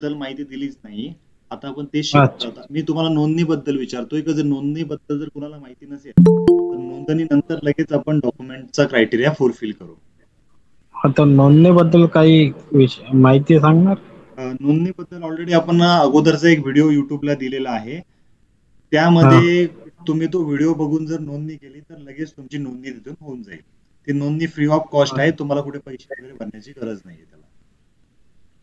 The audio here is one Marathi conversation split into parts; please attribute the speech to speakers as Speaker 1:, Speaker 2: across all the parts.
Speaker 1: बद्दल माहिती दिलीच नाही. आता आपण ते शिकतो. आता मी तुम्हाला नोंदणीबद्दल विचारतोय की जर नोंदणीबद्दल जर कुणाला माहिती नसेल तर नोंदणीनंतर लगेच आपण डॉक्युमेंटचा क्रायटेरिया फुलफिल करू.
Speaker 2: आता नोंदणीबद्दल काही माहिती सांगणार?
Speaker 1: नोंदणीबद्दल ऑलरेडी आपण अगोदरचा एक व्हिडिओ युट्यूबला दिलेला आहे. त्यामध्ये तुम्ही तो व्हिडिओ बघून जर नोंदणी केली तर लगेच तुमची नोंदणी तिथून होऊन जाईल. ती नोंदणी फ्री ऑफ कॉस्ट आहे. तुम्हाला कुठे पैसे वगैरे भरण्याची गरज नाहीये त्याला.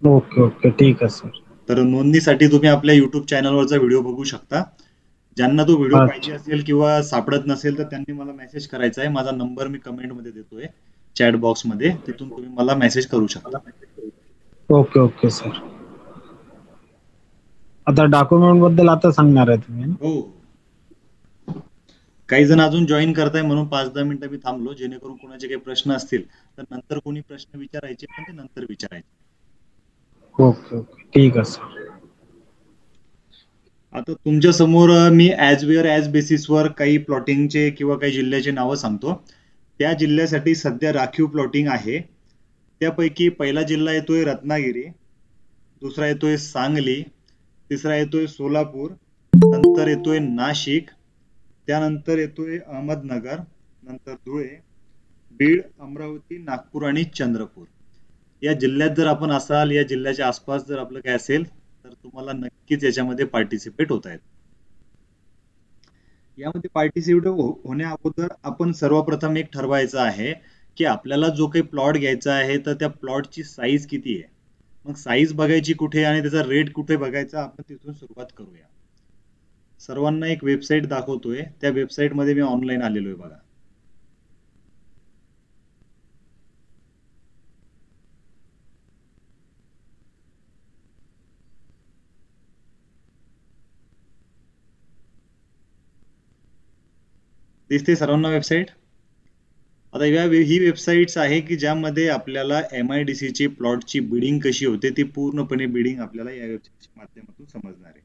Speaker 2: ओके ओके, ठीक आहे सर.
Speaker 1: तर नोंदणीसाठी तुम्ही आपल्या युट्यूब चॅनलवरचा व्हिडिओ बघू शकता. ज्यांना तो व्हिडिओ पाहिजे असेल किंवा सापडत नसेल तर त्यांनी मला मेसेज करायचा आहे. माझा नंबर मी कमेंट मध्ये देतोय चॅट बॉक्स मध्ये, तिथून तुम्ही मला मेसेज करू शकता.
Speaker 2: Okay okay sir. आता डॉक्युमेंट बद्दल आता सांगणार आहे तुम्ही?
Speaker 1: हो. काही जण अजून जॉईन करताय म्हणून 5-10 मिनिटं मी थांबलो, जेणेकरून कोणाचे काही प्रश्न असतील तर नंतर कोणी प्रश्न विचारायचे पण ते नंतर विचारायचे.
Speaker 2: ओके ओके, ठीक आहे सर.
Speaker 1: आता तुमच्या समोर मी ॲज बेसिसवर काही प्लॉटिंगचे किंवा काही जिल्ह्याचे नावं सांगतो. त्या जिल्ह्यासाठी सध्या राखीव प्लॉटिंग आहे. त्यापैकी पहिला जिल्हा येतोय रत्नागिरी, दुसरा येतोय सांगली, तिसरा येतोय सोलापूर, नंतर येतोय नाशिक, त्यानंतर येतोय अहमदनगर, नंतर धुळे, बीड, अमरावती, नागपूर आणि चंद्रपूर. या जिल्ह्यात जर आपण असाल, या जिल्ह्याच्या आसपास जर आपलं काय असेल तर तुम्हाला नक्कीच याच्यामध्ये पार्टिसिपेट होता येत. यामध्ये पार्टिसिपेट होण्या अगोदर आपण सर्वप्रथम एक ठरवायचं आहे की आपल्याला जो काही प्लॉट घ्यायचा आहे तर त्या प्लॉटची साईज किती आहे. मग साईज बघायची कुठे आणि त्याचा रेट कुठे बघायचा, आपण तिथून सुरुवात करूया. सर्वांना एक वेबसाईट दाखवतोय, त्या वेबसाईट मध्ये मी ऑनलाईन आलेलो आहे बघा. दिसते सर्वांना वेबसाईट? आता ही वेबसाईट्स आहे की ज्यामध्ये आपल्याला MIDC ची प्लॉटची बिडिंग कशी होते ती पूर्णपणे बिडिंग आपल्याला या वेबसाईटच्या माध्यमातून समजणार आहे.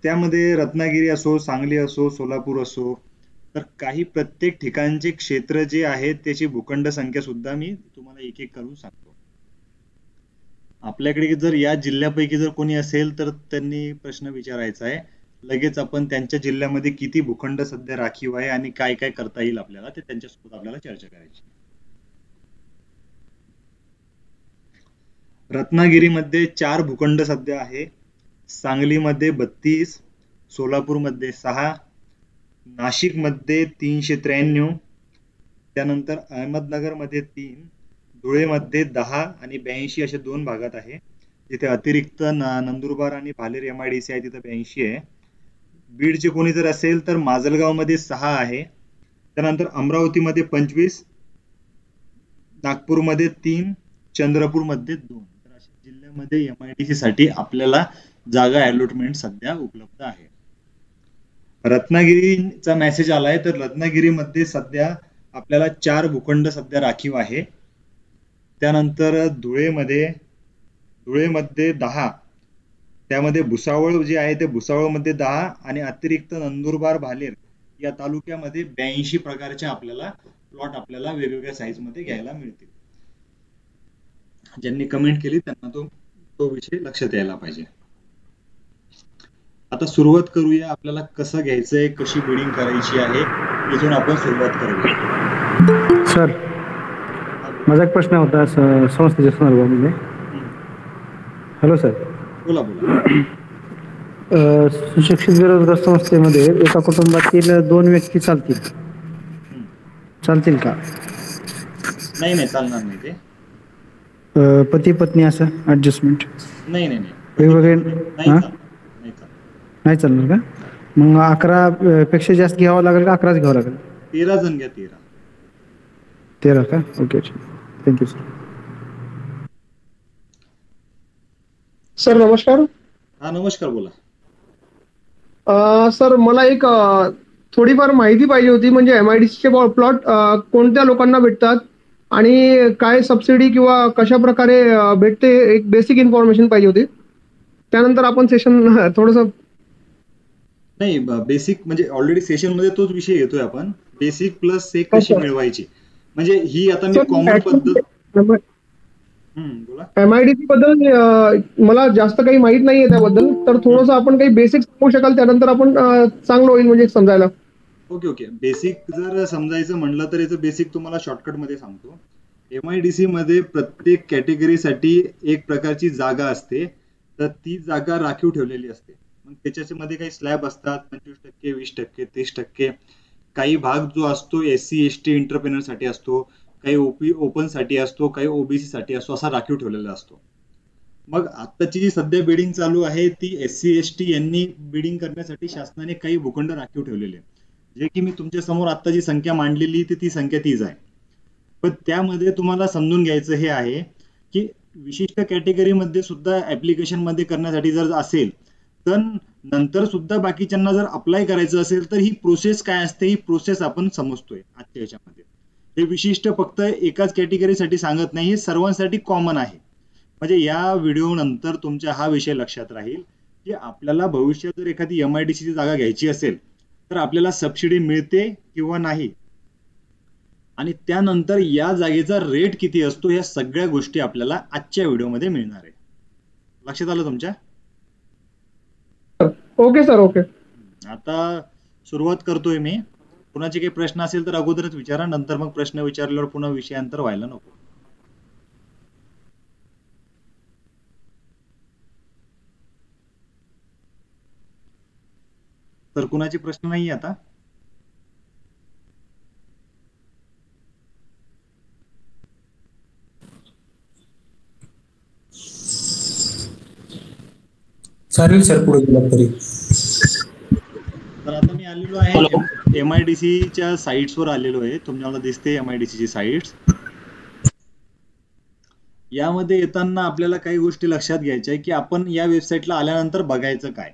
Speaker 1: त्यामध्ये रत्नागिरी असो, सांगली असो, सोलापूर असो, तर काही प्रत्येक ठिकाणचे क्षेत्र जे आहेत त्याची भूखंड संख्या सुद्धा मी तुम्हाला एक एक करून सांगतो. आपल्याकडे जर या जिल्ह्यापैकी जर कोणी असेल तर त्यांनी प्रश्न विचारायचा आहे. लगेच आपण त्यांच्या जिल्ह्यामध्ये किती भूखंड सध्या राखीव आहे आणि काय काय करता येईल आपल्याला ते त्यांच्यासोबत आपल्याला चर्चा करायची. रत्नागिरीमध्ये 4 भूखंड सध्या आहे, सांगलीमध्ये 32, सोलापूरमध्ये 6, नाशिकमध्ये 393, त्यानंतर अहमदनगरमध्ये 3, धुळेमध्ये 10 आणि 82 असे 2 भागात आहे. जिथे अतिरिक्त नंदुरबार आणि भालेर MIDC आहे तिथे 82 आहे. बीडचे कोणी जर असेल तर माजलगाव मध्ये 6 आहे, त्यानंतर अमरावतीमध्ये 25, नागपूरमध्ये 3, चंद्रपूरमध्ये 2. तर अशा जिल्ह्यामध्ये MIDC साठी आपल्याला जागा अलॉटमेंट सध्या उपलब्ध आहे. रत्नागिरीचा मेसेज आलाय तर रत्नागिरीमध्ये सध्या आपल्याला 4 भूखंड सध्या राखीव आहे. त्यानंतर धुळेमध्ये 10, त्यामध्ये भुसावळ जे आहे ते भुसावळमध्ये 10 आणि अतिरिक्त नंदुरबार भालेर या तालुक्यामध्ये 82 प्रकारचे आपल्याला प्लॉट आपल्याला वेगवेगळ्या साईज मध्ये घ्यायला मिळतील. ज्यांनी कमेंट केली त्यांना तो विषय लक्षात यायला पाहिजे. आता सुरुवात करूया, आपल्याला कसं घ्यायचंय, कशी बिडिंग करायची आहे, इथून आपण सुरुवात करूया.
Speaker 3: सर, माझा एक प्रश्न होता संस्थेच्या संदर्भामध्ये. Hello sir.
Speaker 1: बोला बोला.
Speaker 3: सुशिक्षित बेरोजगार संस्थेमध्ये एका कुटुंबातील 2 व्यक्ती चालतील का?
Speaker 1: नाही चालणार नाही ते.
Speaker 3: पती पत्नी असं ऍडजस्टमेंट
Speaker 1: नाही
Speaker 3: वेगवेगळे
Speaker 1: नाही
Speaker 3: चालणार का? मग 11 पेक्षा जास्त घ्यावं लागेल का 11च घ्यावं लागेल?
Speaker 1: 13 जण घ्या.
Speaker 3: 13 का? Okay, thank you sir.
Speaker 4: सर नमस्कार.
Speaker 1: हा नमस्कार, बोला.
Speaker 4: सर मला एक थोडीफार माहिती पाहिजे होती, म्हणजे MIDC चे प्लॉट कोणत्या लोकांना भेटतात आणि काय सबसिडी किंवा कशा प्रकारे भेटते, एक बेसिक इन्फॉर्मेशन पाहिजे होती. त्यानंतर आपण सेशन थोडस.
Speaker 1: नाही, बेसिक म्हणजे ऑलरेडी सेशन मध्ये तोच विषय येतोय आपण, बेसिक प्लस एक कशी मिळवायची. म्हणजे ही आता मी कॉमन पद्धत बोला.
Speaker 4: MIDC बद्दल मला जास्त काही माहित नाहीये त्याबद्दल, तर थोडंसं आपण काही बेसिक सांगू शकाल, त्यानंतर आपण चांगलं होईल म्हणजे समजायला.
Speaker 1: ओके. बेसिक जर समजायचं म्हणलं तर याचं बेसिक तुम्हाला शॉर्टकट मध्ये सांगतो. MIDC मध्ये प्रत्येक कॅटेगरीसाठी एक प्रकारची जागा असते, तर ती जागा राखीव ठेवलेली असते. मग त्याच्यामध्ये काही स्लॅब असतात, 25%, 20%, 30%. काही भाग जो असतो SC ST एंटरप्रेनर साठी असतो, काही ओपन साठी असतो, काही OBC साठी असतो, असा राखीव ठेवलेला असतो. मग आताची जी सध्या बिडिंग चालू आहे ती SC ST यांनी बिडिंग करण्यासाठी शासनाने काही भूखंड राखीव ठेवलेले, जे की मी तुमच्या समोर आता जी संख्या मांडलेली ती संख्या तीच आहे. पण त्यामध्ये तुम्हाला समजून घ्यायचं हे आहे की विशिष्ट कॅटेगरीमध्ये सुद्धा ऍप्लिकेशन मध्ये करण्यासाठी जर असेल, तर नंतर सुद्धा बाकीच्यांना जर अप्लाय करायचं असेल तर ही प्रोसेस काय असते, ही प्रोसेस आपण समजतोय आजच्या याच्यामध्ये. हे विशिष्ट फक्त एकाच कॅटेगरीसाठी सांगत नाही, हे सर्वांसाठी कॉमन आहे. म्हणजे या व्हिडिओ नंतर तुमच्या हा विषय लक्षात राहील की आपल्याला भविष्यात जर एखादी MIDC ची जागा घ्यायची असेल तर आपल्याला सबसिडी मिळते किंवा नाही, आणि त्यानंतर या जागेचा रेट किती असतो, या सगळ्या गोष्टी आपल्याला आजच्या व्हिडिओमध्ये मिळणार आहे. लक्षात आलं तुमच्या?
Speaker 4: Okay sir, okay.
Speaker 1: आता सुरुवात करतोय मी. कुणाचे काही प्रश्न असेल तर अगोदरच विचारा, नंतर मग प्रश्न विचारल्यावर पुन्हा विषयांतर व्हायला नको. तर कुणाचे प्रश्न नाही आता?
Speaker 5: चालेल सर, पुढे गेला तरी.
Speaker 1: तर आता मी आलेलो आहे MIDC च्या साइट्स वर आलेलो आहे. तुम्हाला दिसते MIDC ची साइट्स. यामध्ये येताना आपल्याला काही गोष्टी लक्षात घ्यायच्या आहे की आपण या वेबसाईटला आल्यानंतर बघायचं काय.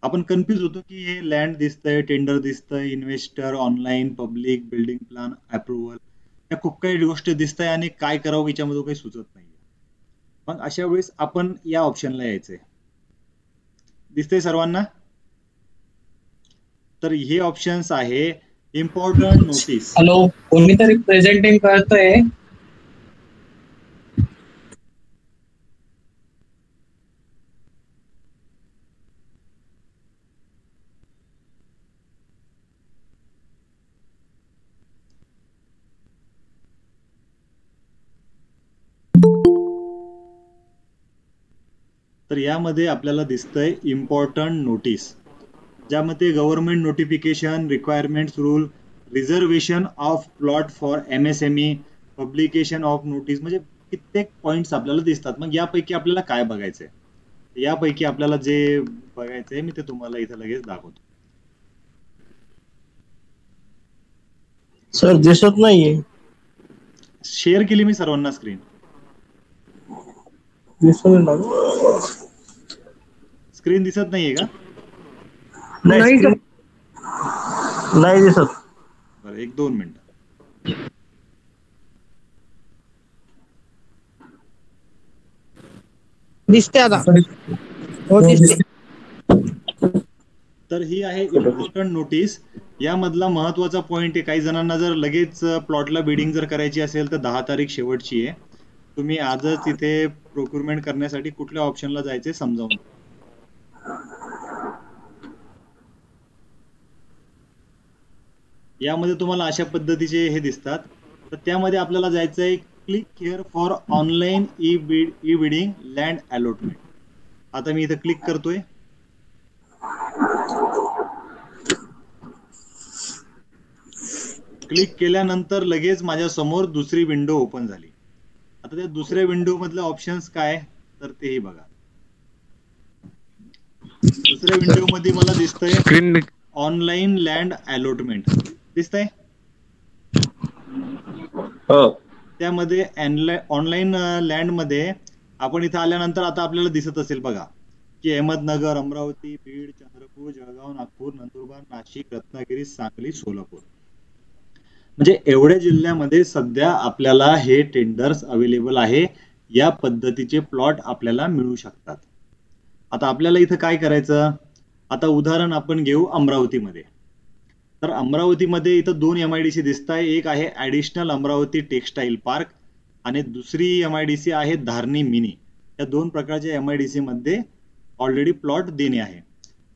Speaker 1: आपण कन्फ्युज होतो की हे लँड दिसतंय, टेंडर दिसतंय, investor, online, public, building plan, approval, या खूप काही गोष्टी दिसत आहे आणि काय करावं याच्यामध्ये काही सुचत नाही. मग अशा वेळेस आपण या ऑप्शनला यायचंय. दिसतंय सर्वांना? तर हे ऑप्शन्स आहे इम्पॉर्टंट नोटीस.
Speaker 5: हॅलो, कोणीतरी प्रेझेंटिंग करतोय?
Speaker 1: तर यामध्ये आपल्याला दिसतंय इम्पॉर्टंट नोटीस, ज्यामध्ये government notification, requirements rule, reservation of plot for MSME, publication of notice, म्हणजे कित्येक पॉइंट्स आपल्याला दिसतात. मग यापैकी आपल्याला काय बघायचंय? यापैकी आपल्याला जे बघायचंय मी ते तुम्हाला इथं लगेच दाखवतो.
Speaker 6: सर दिसत नाहीये.
Speaker 1: शेअर केली मी सर्वांना स्क्रीन. स्क्रीन दिसत नाहीये का?
Speaker 4: नाही सर.
Speaker 6: नाही दिसत.
Speaker 1: बरं, 1-2 मिनिटं.
Speaker 7: दिसते आता. हो दिसते.
Speaker 1: तर ही आहे इम्पॉर्टंट नोटीस. यामधला महत्वाचा पॉइंट आहे, काही जणांना जर लगेच प्लॉटला बिडिंग जर करायची असेल तर 10 तारीख शेवटची आहे. तुम्ही आजच इथे प्रोक्युरमेंट करण्यासाठी कुठल्या ऑप्शनला जायचे समजावून. यामध्ये तुम्हाला अशा पद्धतीचे हे दिसतात. तर त्यामध्ये आपल्याला जायचं आहे click here for online e bidding land allotment. आता मी इथं क्लिक करतोय. क्लिक केल्यानंतर लगेच माझ्या समोर दुसरी विंडो ओपन झाली. आता त्या दुसऱ्या विंडो मधले ऑप्शन्स काय तर तेही बघा. दुसऱ्या विंडो मध्ये मला दिसतंय ऑनलाईन लँड अलॉटमेंट. दिसतंय? त्यामध्ये ऑनलाईन लँड मध्ये आपण इथं आल्यानंतर आता आपल्याला दिसत असेल बघा की अहमदनगर, अमरावती, बीड, चंद्रपूर, जळगाव, नागपूर, नंदुरबार, नाशिक, रत्नागिरी, सांगली, सोलापूर, म्हणजे एवढ्या जिल्ह्यामध्ये सध्या आपल्याला हे टेंडर्स अवेलेबल आहे. या पद्धतीचे प्लॉट आपल्याला मिळू शकतात. आता आपल्याला इथं काय करायचं? आता उदाहरण आपण घेऊ अमरावतीमध्ये. तर अमरावतीमध्ये इथं 2 MIDC दिसत आहे. एक आहे ऍडिशनल अमरावती टेक्सटाईल पार्क आणि दुसरी MIDC आहे धारणी मिनी. या 2 प्रकारच्या MIDC मध्ये ऑलरेडी प्लॉट देणे आहे.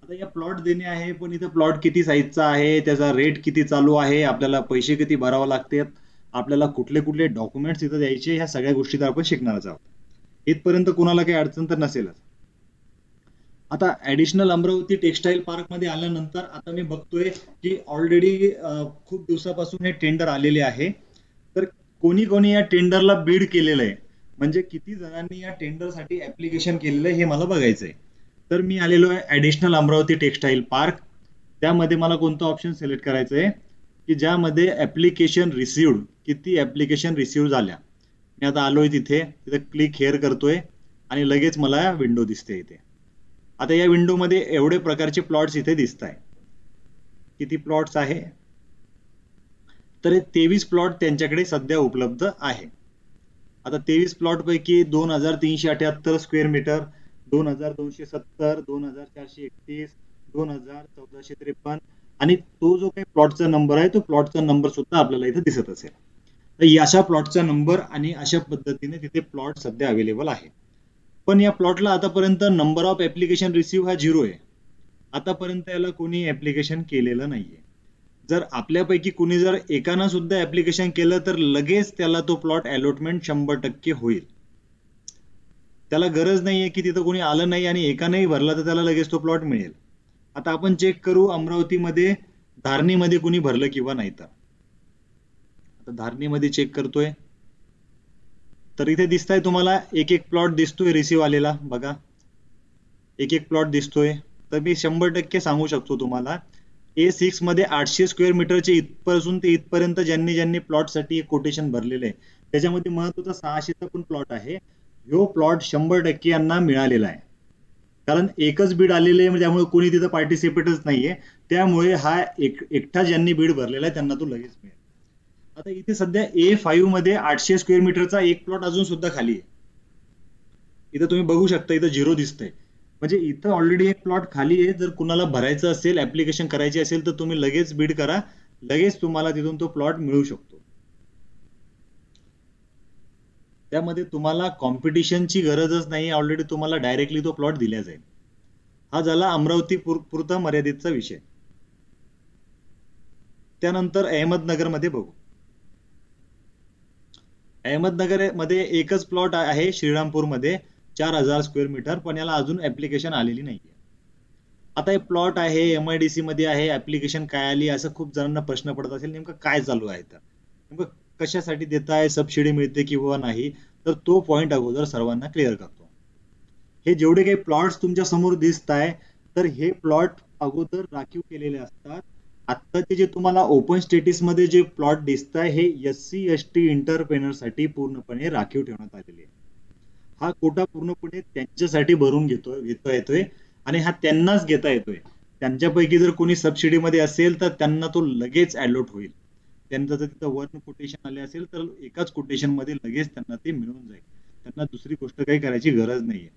Speaker 1: आता या प्लॉट देणे आहे, पण इथं प्लॉट किती साईजचा आहे, त्याचा रेट किती चालू आहे, आपल्याला पैसे किती भरावे लागतात, आपल्याला कुठले कुठले डॉक्युमेंट्स इथं द्यायचे, ह्या सगळ्या गोष्टी तर आपण शिकणारच आहोत. इथपर्यंत कोणाला काही अडचण तर नसेलच. आता ऍडिशनल अमरावती टेक्सटाईल पार्क मध्ये आल्यानंतर आता मी बघतोय की ऑलरेडी खूप दिवसापासून हे टेंडर आलेले आहे. तर कोणी कोणी या टेंडरला बीड केलेलं आहे, म्हणजे किती जणांनी या टेंडरसाठी ऍप्लिकेशन केलेलं आहे हे मला बघायचंय. तर मी आलेलो आहे ऍडिशनल अमरावती टेक्सटाईल पार्क. त्यामध्ये मला कोणतं ऑप्शन सिलेक्ट करायचं आहे की ज्यामध्ये ऍप्लिकेशन रिसिव्ड, किती ऍप्लिकेशन रिसिव्ह झाल्या. मी आता आलोय तिथे क्लिक हेअर करतोय आणि लगेच मला विंडो दिसते इथे. आता या विंडो मध्ये एवढे प्रकारचे प्लॉट्स इथे दिसत आहे. किती प्लॉट्स आहे तर 23 प्लॉट त्यांच्याकडे सध्या उपलब्ध आहे. आता 23 प्लॉट पैकी 2378 स्क्वेअर मीटर, 2270, 2431, 2453 आणि तो जो काही प्लॉटचा नंबर आहे तो प्लॉटचा नंबर सुद्धा आपल्याला इथे दिसत असेल. तर अशा प्लॉटचा नंबर आणि अशा पद्धतीने तिथे प्लॉट सध्या अवेलेबल आहे. पण या प्लॉटला आतापर्यंत नंबर ऑफ ऍप्लिकेशन रिसिव्ह हा 0 आहे. आतापर्यंत याला कोणी ऍप्लिकेशन केलेलं नाहीये. जर आपल्यापैकी कुणी जर एकानं सुद्धा ऍप्लिकेशन केलं तर लगेच त्याला तो प्लॉट अलॉटमेंट 100% होईल. त्याला गरज नाहीये की तिथं कोणी आलं नाही आणि एकानेही भरला तर त्याला लगेच तो प्लॉट मिळेल. आता आपण चेक करू अमरावतीमध्ये धारणीमध्ये कुणी भरलं किंवा नाही. तर आता धारणीमध्ये चेक करतोय तर इथे दिसतंय तुम्हाला एक एक प्लॉट दिसतोय रिसिव्ह आलेला. बघा एक एक प्लॉट दिसतोय. तर मी 100% सांगू शकतो तुम्हाला A6 मध्ये 800 स्क्वेअर मीटरचे इथपासून ते इथपर्यंत ज्यांनी ज्यांनी प्लॉट साठी कोटेशन भरलेले आहे त्याच्यामध्ये महत्वाचा 600चा पण प्लॉट आहे. ह्यो प्लॉट 100% यांना मिळालेला आहे. कारण एकच बीड आलेले आहे, त्यामुळे कोणी तिथं पार्टिसिपेटच नाहीये. त्यामुळे हा एकटा ज्यांनी बीड भरलेला आहे त्यांना तो लगेच मिळेल. आता इथे सध्या A5 मध्ये 800 स्क्वेअर मीटरचा एक प्लॉट अजून सुद्धा खाली आहे. इथं तुम्ही बघू शकता इथं 0 दिसतंय. म्हणजे इथं ऑलरेडी एक प्लॉट खाली आहे. जर कुणाला भरायचं असेल, ऍप्लिकेशन करायची असेल तर तुम्ही लगेच बीड करा, लगेच तुम्हाला तिथून तो प्लॉट मिळू शकतो. त्यामध्ये तुम्हाला कॉम्पिटिशनची गरजच नाही. ऑलरेडी तुम्हाला डायरेक्टली तो प्लॉट दिला जाईल. हा झाला अमरावती पुरता मर्यादितचा विषय. त्यानंतर अहमदनगर मध्ये बघू. अहमदनगर मध्ये एकच प्लॉट आहे श्रीरामपूर मध्ये 4000 स्क्वेअर मीटर, पण याला अजून ऍप्लिकेशन आलेली नाहीये. आता हे प्लॉट आहे, MIDC मध्ये आहे, ऍप्लिकेशन काय आली असं खूप जणांना प्रश्न पडत असेल नेमकं काय चालू आहे, तर नेमकं कशासाठी देताय, सबसिडी मिळते किंवा नाही, तर तो पॉइंट अगोदर सर्वांना क्लिअर करतो. हे जेवढे काही प्लॉट्स तुमच्या समोर दिसत आहे तर हे प्लॉट अगोदर राखीव केलेले असतात. आत्ताचे जे तुम्हाला ओपन स्टेटस मध्ये जे प्लॉट दिसत आहे हे SC ST एंटरप्रेनर साठी पूर्णपणे राखीव ठेवण्यात आलेले आहे. हा कोटा पूर्णपणे त्यांच्यासाठी भरून घेता येतोय आणि हा त्यांनाच घेता येतोय. त्यांच्यापैकी जर कोणी सबसिडी मध्ये असेल तर त्यांना तो लगेच अलॉट होईल. त्यांचं जर तिथं वन कोटेशन आले असेल तर एकाच कोटेशन मध्ये लगेच त्यांना ते मिळून जाईल. त्यांना दुसरी गोष्ट काही करायची गरज नाहीये.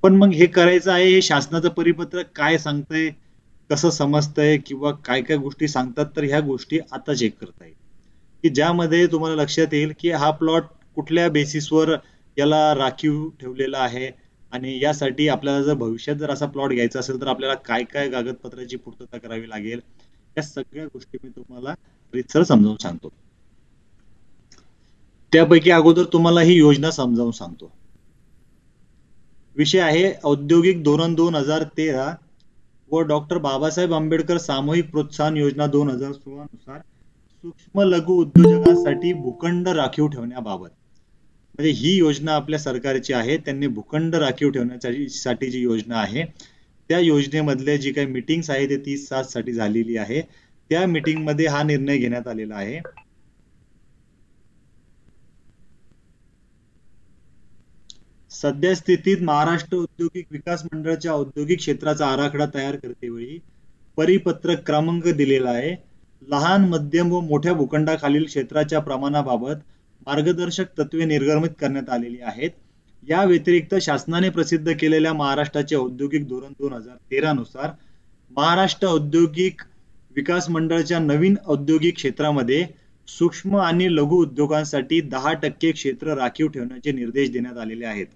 Speaker 1: पण मग हे करायचं आहे, हे शासनाचं परिपत्रक काय सांगतंय, कसं समजतंय किंवा काय काय गोष्टी सांगतात, तर ह्या गोष्टी आता चेक करता येईल की ज्यामध्ये तुम्हाला लक्षात येईल की हा प्लॉट कुठल्या बेसिसवर याला राखीव ठेवलेला आहे आणि यासाठी आपल्याला जर भविष्यात जर असा प्लॉट घ्यायचा असेल तर आपल्याला काय काय कागदपत्राची पूर्तता करावी लागेल, या सगळ्या गोष्टी मी तुम्हाला रीतसर समजावून सांगतो. त्यापैकी अगोदर तुम्हाला ही योजना समजावून सांगतो. विषय आहे औद्योगिक धोरण 2013 व डॉक्टर बाबासाहेब आंबेडकर सामूहिक प्रोत्साहन योजना 2016 नुसार सूक्ष्म लघु उद्योजकांसाठी भूखंड राखीव ठेवण्याबाबत. म्हणजे ही योजना आपल्या सरकारची आहे. त्यांनी भूखंड राखीव ठेवण्यासाठी जी योजना आहे त्या योजनेमधले जी काही मीटिंग्स आहे ते 30/7 साठी झालेली आहे. त्या मीटिंग मध्ये हा निर्णय घेण्यात आलेला आहे. सध्या स्थितीत महाराष्ट्र औद्योगिक विकास मंडळाच्या औद्योगिक क्षेत्राचा आराखडा तयार करतेवेळी परिपत्रक क्रमांक दिलेला आहे. लहान, मध्यम व मोठ्या भूखंडाखालील क्षेत्राच्या प्रमाणाबाबत मार्गदर्शक तत्वे निर्गमित करण्यात आलेली आहेत. या व्यतिरिक्त शासनाने प्रसिद्ध केलेल्या महाराष्ट्राचे औद्योगिक धोरण 2013 नुसार महाराष्ट्र औद्योगिक विकास मंडळाच्या नवीन औद्योगिक क्षेत्रामध्ये सूक्ष्म आणि लघु उद्योगांसाठी 10% क्षेत्र राखीव ठेवण्याचे निर्देश देण्यात आलेले आहेत.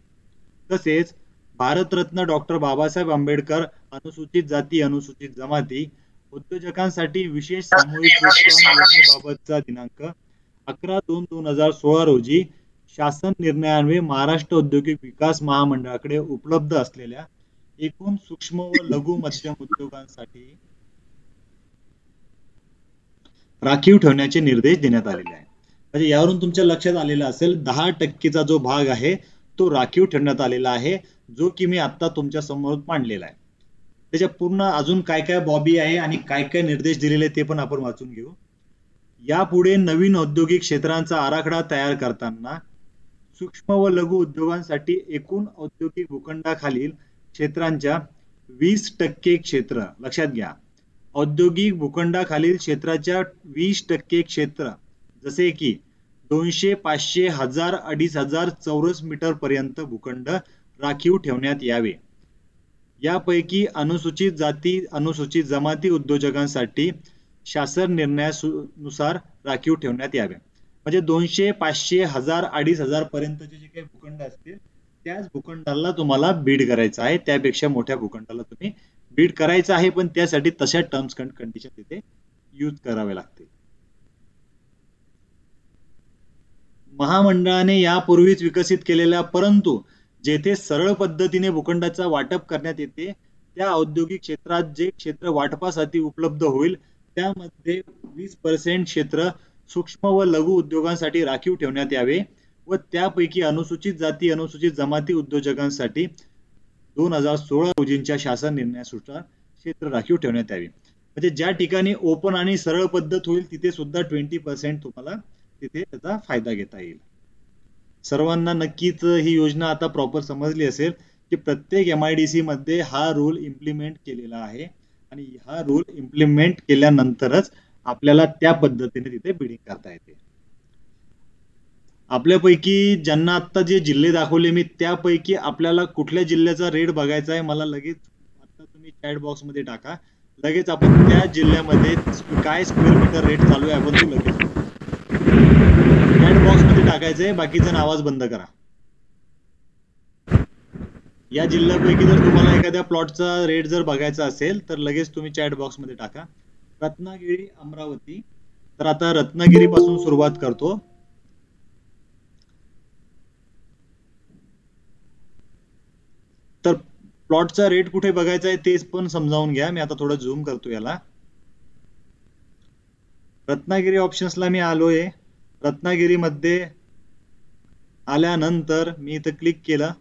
Speaker 1: तसेच भारतरत्न डॉक्टर बाबासाहेब आंबेडकर अनुसूचित जाती अनुसूचित जमाती उद्योजकांसाठी विशेष सामूहिक प्रोत्साहन योजनेबाबतचा दिनांक 11/2/2016 रोजी शासन निर्णयान्वये महाराष्ट्र औद्योगिक विकास महामंडळाकडे उपलब्ध असलेल्या एकूण सूक्ष्म व लघु मध्यम उद्योगांसाठी राखीव ठेवण्याचे निर्देश देण्यात आलेले आहेत. म्हणजे यावरून तुमच्या लक्षात आलेलं असेल 10%चा जो भाग आहे तो राखीव ठेवण्यात आलेला आहे, जो की मी आता तुमच्या समोर मांडलेला आहे. त्याच्या पूर्ण अजून काय काय बॉबी आहे आणि काय काय निर्देश दिलेले ते पण आपण वाचून घेऊ. यापुढे नवीन औद्योगिक क्षेत्रांचा आराखडा तयार करताना सूक्ष्म व लघु उद्योगांसाठी एकूण औद्योगिक भूखंडाखालील क्षेत्रांच्या 20% क्षेत्र लक्षात घ्या. औद्योगिक भूखंडाखालील क्षेत्राच्या 20% क्षेत्र जसे की 200, 500, 1000, 2500 चौरस मीटर पर्यंत भूखंड राखीव ठेवण्यात यावे. यापैकी अनुसूचित जाती अनुसूचित जमाती उद्योजकांसाठी शासन निर्णयानुसार राखीव ठेवण्यात यावे. म्हणजे 200, 500, 1000, 2500 पर्यंतचे जे काही भूखंड असतील त्याच भूखंडाला तुम्हाला बीड करायचं आहे. त्यापेक्षा मोठ्या भूखंडाला तुम्ही बीड करायचं आहे, पण त्यासाठी तशा टर्म्स अँड कंडिशन तिथे यूज करावे लागतील. महामंडळाने यापूर्वीच विकसित केलेल्या परंतु जेथे सरळ पद्धतीने भूखंडाचा वाटप करण्यात येते त्या औद्योगिक क्षेत्रात जे क्षेत्र वाटपासाठी उपलब्ध होईल त्यामध्ये 20% क्षेत्र सूक्ष्म व लघु उद्योगांसाठी राखीव ठेवण्यात यावे व त्यापैकी अनुसूचित जाती अनुसूचित जमाती उद्योजकांसाठी 2016 रोजींच्या शासन निर्णयानुसार क्षेत्र राखीव ठेवण्यात यावे. म्हणजे ज्या ठिकाणी ओपन आणि सरळ पद्धत होईल तिथे सुद्धा 20% तुम्हाला तिथे त्याचा फायदा घेता येईल. सर्वांना नक्कीच ही योजना आता प्रॉपर समजली असेल की प्रत्येक MIDC मध्ये हा रूल इम्प्लिमेंट केलेला आहे आणि हा रूल इम्प्लिमेंट केल्यानंतरच आपल्याला त्या पद्धतीने तिथे बिडिंग करता येते. आपल्यापैकी ज्यांना आता जे जिल्हे दाखवले मी त्यापैकी आपल्याला कुठल्या जिल्ह्याचा रेट बघायचा आहे मला लगेच आता तुम्ही चॅट बॉक्स मध्ये टाका. लगेच आपण त्या जिल्ह्यामध्ये काय स्क्वेअर मीटर रेट चालू आहे आपण तो लगेच चॅट बॉक्स मध्ये टाकायचंय. बाकीचा आवाज बंद करा. या जिल्ह्यापैकी जर तुम्हाला एखाद्या प्लॉटचा रेट जर बघायचा असेल तर लगेच तुम्ही चॅट बॉक्स मध्ये टाका. रत्नागिरी अमरावती. तर आता रत्नागिरी पासून सुरुवात करतो. तर प्लॉटचा रेट कुठे बघायचा आहे तेच पण समजावून घ्या. मी आता थोडं झूम करतो याला. रत्नागिरी ऑप्शन्सला मी आलोय. रत्नागिरीमध्ये आल्यानंतर मी इथं क्लिक केलं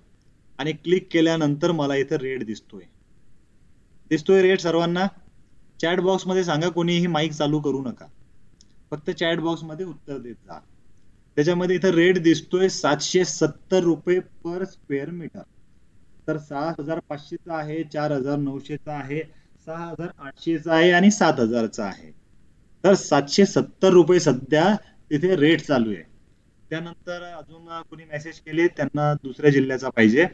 Speaker 1: आणि क्लिक केल्यानंतर मला इथं रेट दिसतोय रेट सर्वांना. चॅट बॉक्स मध्ये सांगा, कोणीही माईक चालू करू नका, फक्त चॅट बॉक्स मध्ये उत्तर देत जा. त्याच्यामध्ये इथं रेट दिसतोय 770 रुपये पर स्क्वेअर मीटर. तर 6500चा आहे, 4900चा आहे, 6800चा आहे आणि 7000चा आहे. तर 770 रुपये सध्या तिथे रेट चालू आहे. त्यानंतर अजून कोणी मेसेज केले त्यांना दुसऱ्या जिल्ह्याचा पाहिजे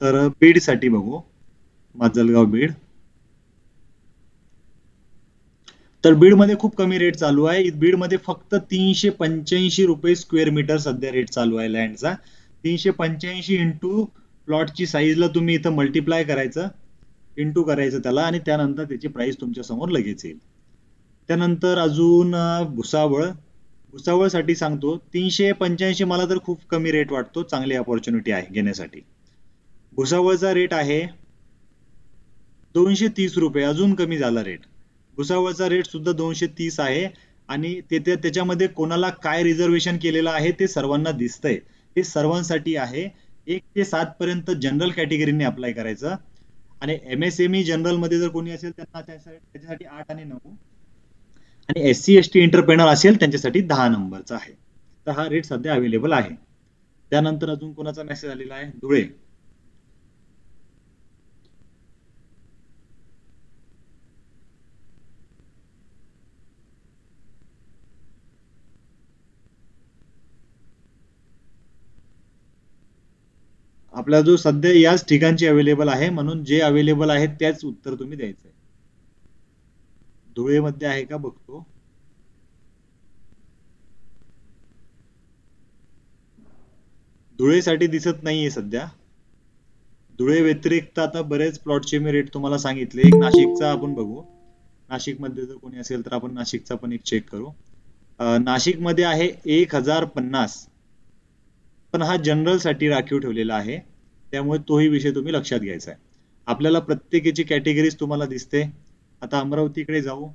Speaker 1: तर बीड साठी बघू. माजलगाव बीड. तर बीड मध्ये खूप कमी रेट चालू आहे. बीड मध्ये फक्त 385 रुपये स्क्वेअर मीटर सध्या रेट चालू आहे लँडचा. 385 इंटू प्लॉटची साईजला तुम्ही इथं मल्टिप्लाय करायचं, इंटू करायचं त्याला आणि त्यानंतर त्याची प्राइस तुमच्या समोर लगेच येईल. त्यानंतर अजून भुसावळ साठी सांगतो 385 मला तर खूप कमी रेट वाटतो. चांगली अपॉर्च्युनिटी आहे घेण्यासाठी. भुसावळचा रेट आहे 230 रुपये, अजून कमी झाला रेट. भुसावळचा रेट सुद्धा 230 आहे आणि त्याच्यामध्ये कोणाला काय रिझर्वेशन केलेलं आहे ते सर्वांना दिसतंय. हे सर्वांसाठी आहे. 1 ते 7 पर्यंत जनरल कॅटेगरीने अप्लाय करायचं आणि MSME जनरल मध्ये जर कोणी असेल त्यांना त्याच्यासाठी 8 आणि 9 आणि SC ST एंटरप्रेनर असेल त्यांच्यासाठी 10 नंबरचा आहे. तर हा रेट सध्या अवेलेबल आहे. त्यानंतर अजून कोणाचा मेसेज आलेला आहे धुळे. आपला जो सध्या याच ठिकाणची अवेलेबल आहे म्हणून जे अवेलेबल आहे त्याच उत्तर तुम्ही द्यायचंय. धुळेमध्ये आहे का बघतो. धुळेसाठी दिसत नाहीये सध्या. धुळे व्यतिरिक्त आता बरेच प्लॉटचे मी रेट तुम्हाला सांगितले. एक नाशिकचा आपण बघू. नाशिकमध्ये जर कोणी असेल तर आपण नाशिकचा पण एक चेक करू. नाशिकमध्ये आहे 1050, पण हा जनरल साठी राखीव ठेवलेला आहे, त्यामुळे तोही विषय तुम्ही लक्षात घ्यायचा आहे. आपल्याला प्रत्येकाची कॅटेगरीज तुम्हाला दिसते. आता अमरावतीकडे जाऊ.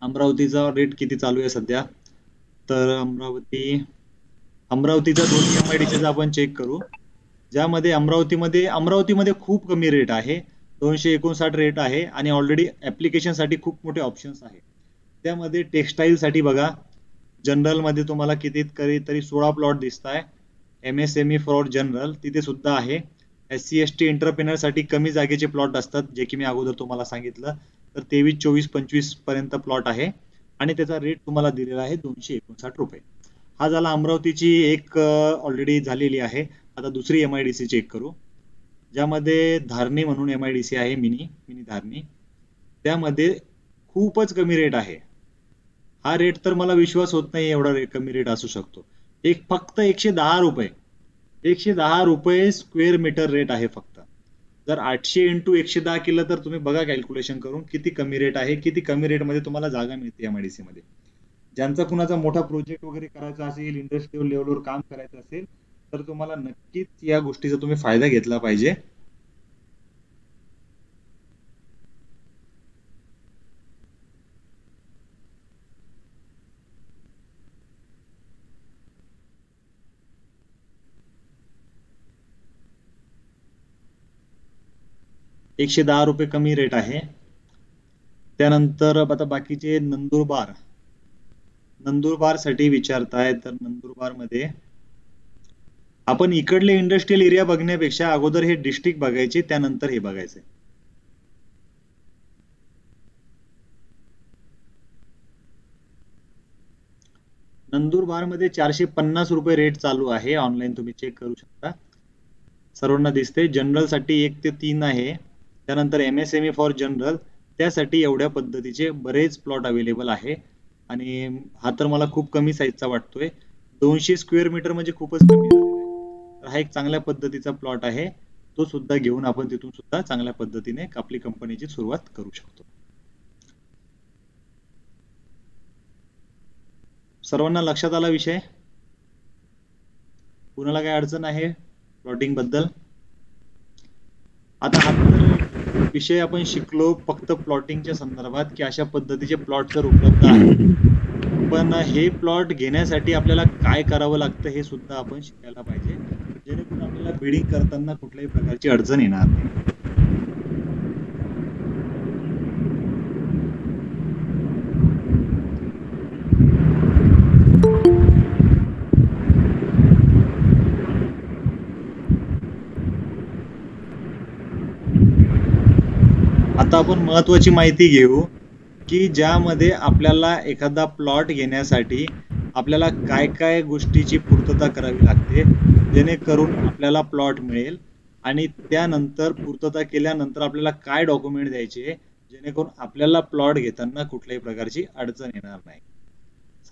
Speaker 1: अमरावतीचा रेट किती चालू आहे सध्या, तर अमरावतीचा दोन्ही MIDCs आपण चेक करू, ज्यामध्ये अमरावतीमध्ये खूप कमी रेट आहे, 259 रेट आहे आणि ऑलरेडी ऍप्लिकेशन साठी खूप मोठे ऑप्शन्स आहे. त्यामध्ये टेक्सटाईल साठी बघा, जनरल मध्ये तुम्हाला किती तरी 16 प्लॉट दिसत आहे. MSME फॉर जनरल तिथे सुद्धा आहे. SC ST एंटरप्रेनर साठी कमी जागेचे प्लॉट असतात, जे की मी अगोदर तुम्हाला सांगितलं, तर 23, 24, 25 पर्यंत प्लॉट आहे आणि त्याचा रेट तुम्हाला दिलेला आहे 259 रुपये. हा झाला अमरावतीची एक ऑलरेडी झालेली आहे. आता दुसरी MIDC चेक करू, ज्यामध्ये धारणी म्हणून MIDC आहे, मिनी धारणी. त्यामध्ये खूपच कमी रेट आहे. हा रेट तर मला विश्वास होत नाही एवढा कमी रेट असू शकतो. फक्त 110 रुपये, 110 रुपये स्क्वेअर मीटर रेट आहे फक्त. जर 800 × 110 केलं तर तुम्ही बघा कॅल्क्युलेशन करून किती कमी रेट आहे, किती कमी रेट मध्ये तुम्हाला जागा मिळते MIDC मध्ये. ज्यांचा कुणाचा मोठा प्रोजेक्ट वगैरे करायचा असेल, इंडस्ट्रियल लेवलवर काम करायचं असेल, तर तुम्हाला नक्कीच या गोष्टीचा तुम्ही फायदा घेतला पाहिजे. ₹110 कमी रेट आहे. त्यानंतर आता बाकीचे नंदुरबार साठी विचारताय, तर नंदुरबार मध्ये आपण इकडले इंडस्ट्रियल एरिया बघण्यापेक्षा अगोदर हे डिस्ट्रिक्ट बघायचे, त्यानंतर हे बघायचे. नंदुरबार मध्ये 450 रुपये रेट चालू आहे. ऑनलाईन तुम्ही चेक करू शकता, सर्वांना दिसते. जनरल साठी 1 ते 3 आहे. त्यानंतर MSME फॉर जनरल, त्यासाठी एवढ्या पद्धतीचे बरेच प्लॉट अवेलेबल आहे. आणि हा तर मला खूप कमी साईजचा वाटतोय. 200 स्क्वेअर मीटर म्हणजे खूपच कमी झालेला आहे. तर हा एक चांगल्या पद्धतीचा प्लॉट आहे, तो सुद्धा घेऊन आपण तिथून सुद्धा चांगल्या पद्धतीने आपली कंपनीची सुरुवात करू शकतो. सर्वांना लक्षात आला विषय? कुणाला काय अडचण आहे प्लॉटिंग बद्दल? आता हा विषय आपण शिकलो फक्त प्लॉटिंगच्या संदर्भात, की अशा पद्धतीचे प्लॉट तर उपलब्ध आहेत, पण हे प्लॉट घेण्यासाठी आपल्याला काय करावं लागतं हे सुद्धा आपण शिकायला पाहिजे, जेणेकरून आपल्याला बिडिंग करताना कुठल्याही प्रकारची अडचण येणार नाही. आता आपण महत्वाची माहिती घेऊ, की ज्यामध्ये आपल्याला एखादा प्लॉट घेण्यासाठी आपल्याला काय काय गोष्टीची पूर्तता करावी लागते, जेणेकरून आपल्याला प्लॉट मिळेल, आणि त्यानंतर पूर्तता केल्यानंतर आपल्याला काय डॉक्युमेंट द्यायचे, जेणेकरून आपल्याला प्लॉट घेताना कुठल्याही प्रकारची अडचण येणार नाही.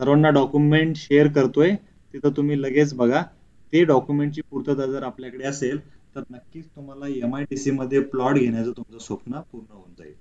Speaker 1: सर्वांना डॉक्युमेंट शेअर करतोय, तिथं तुम्ही लगेच बघा. ते डॉक्युमेंटची पूर्तता जर आपल्याकडे असेल तर नक्कीच तुम्हाला MIDC मध्ये प्लॉट घेण्याचं तुमचं स्वप्न पूर्ण होऊन जाईल.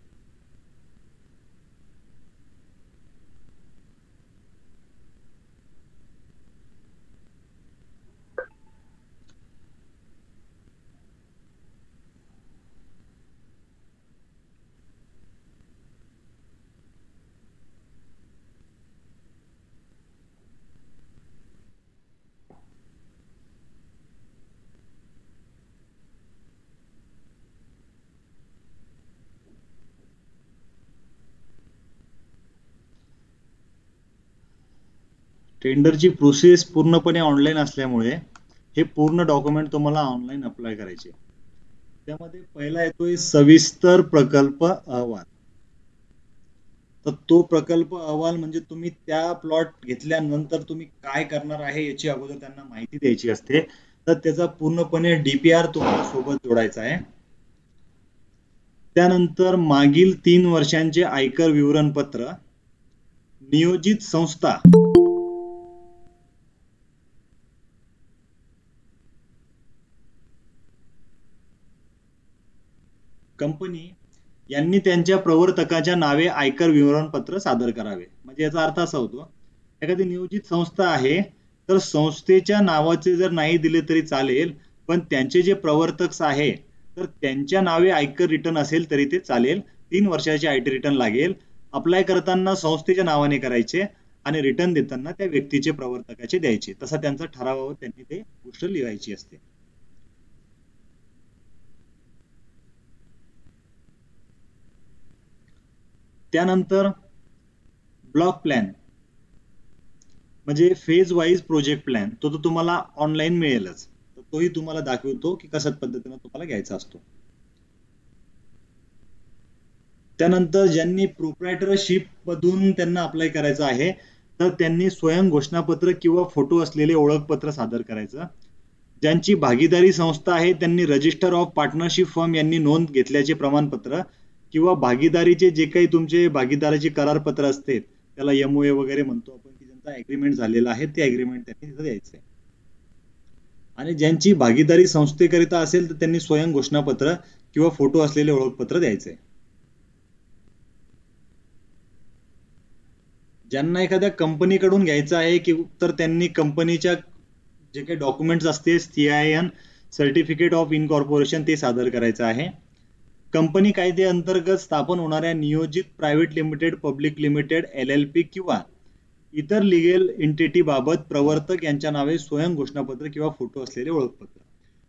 Speaker 1: टेंडरची प्रोसेस पूर्णपणे ऑनलाईन असल्यामुळे हे पूर्ण डॉक्युमेंट तुम्हाला ऑनलाईन अप्लाय करायचे. त्यामध्ये पहिला येतोय सविस्तर प्रकल्प अहवाल. तर तो प्रकल्प अहवाल म्हणजे तुम्ही त्या प्लॉट घेतल्यानंतर तुम्ही काय करणार आहे याची अगोदर त्यांना माहिती द्यायची असते. तर त्याचा पूर्णपणे DPR तुम्हाला सोबत जोडायचा आहे. त्यानंतर मागील 3 वर्षांचे आयकर विवरणपत्र, नियोजित संस्था कंपनी यांनी त्यांच्या प्रवर्तकाच्या नावे आयकर विवरणपत्र सादर करावे. म्हणजे याचा अर्थ असा होतो, एखादी नियोजित संस्था आहे तर संस्थेच्या नावाचे जर नाही दिले तरी चालेल, पण त्यांचे जे प्रवर्तक आहे तर त्यांच्या नावे आयकर रिटर्न असेल तरी ते चालेल. 3 वर्षाचे IT रिटर्न लागेल. अप्लाय करताना संस्थेच्या नावाने करायचे आणि रिटर्न देताना त्या व्यक्तीचे प्रवर्तकाचे द्यायचे. तसा त्यांचा ठरावावर त्यांनी ते गोष्ट लिहायची असते. त्यानंतर ब्लॉक प्लॅन म्हणजे फेज वाईज प्रोजेक्ट प्लॅन, तो तुम्हाला ऑनलाईन मिळेलच. तोही तुम्हाला दाखवतो की कशा पद्धतीने तुम्हाला घ्यायचा असतो. त्यानंतर ज्यांनी प्रोप्रायटरशिप मधून त्यांना अप्लाय करायचं आहे तर त्यांनी स्वयं घोषणापत्र किंवा फोटो असलेले ओळखपत्र सादर करायचं. ज्यांची भागीदारी संस्था आहे त्यांनी रजिस्टर ऑफ पार्टनरशिप फर्म यांनी नोंद घेतल्याचे प्रमाणपत्र किंवा भागीदारीचे जे काही तुमचे भागीदाराचे करारपत्र असते त्याला MOA वगैरे म्हणतो आपण, की ज्यांचा ऍग्रीमेंट झालेला आहे ते ऍग्रीमेंट त्यांनी तिथं द्यायचंय. आणि ज्यांची भागीदारी संस्थेकरिता असेल तर त्यांनी स्वयं घोषणापत्र किंवा फोटो असलेले ओळखपत्र द्यायचंय. ज्यांना एखाद्या कंपनीकडून घ्यायचं आहे की तर त्यांनी कंपनीच्या जे काही डॉक्युमेंट्स असते CIN सर्टिफिकेट ऑफ इनकॉर्पोरेशन ते सादर करायचं आहे. कंपनी कायदे अंतर्गत स्थापन होणाऱ्या नियोजित private limited, public limited, LLP किंवा इतर लिगल एंटिटी बाबत प्रवर्तक यांच्या नावे स्वयं घोषणापत्र किंवा फोटो असलेले ओळखपत्र.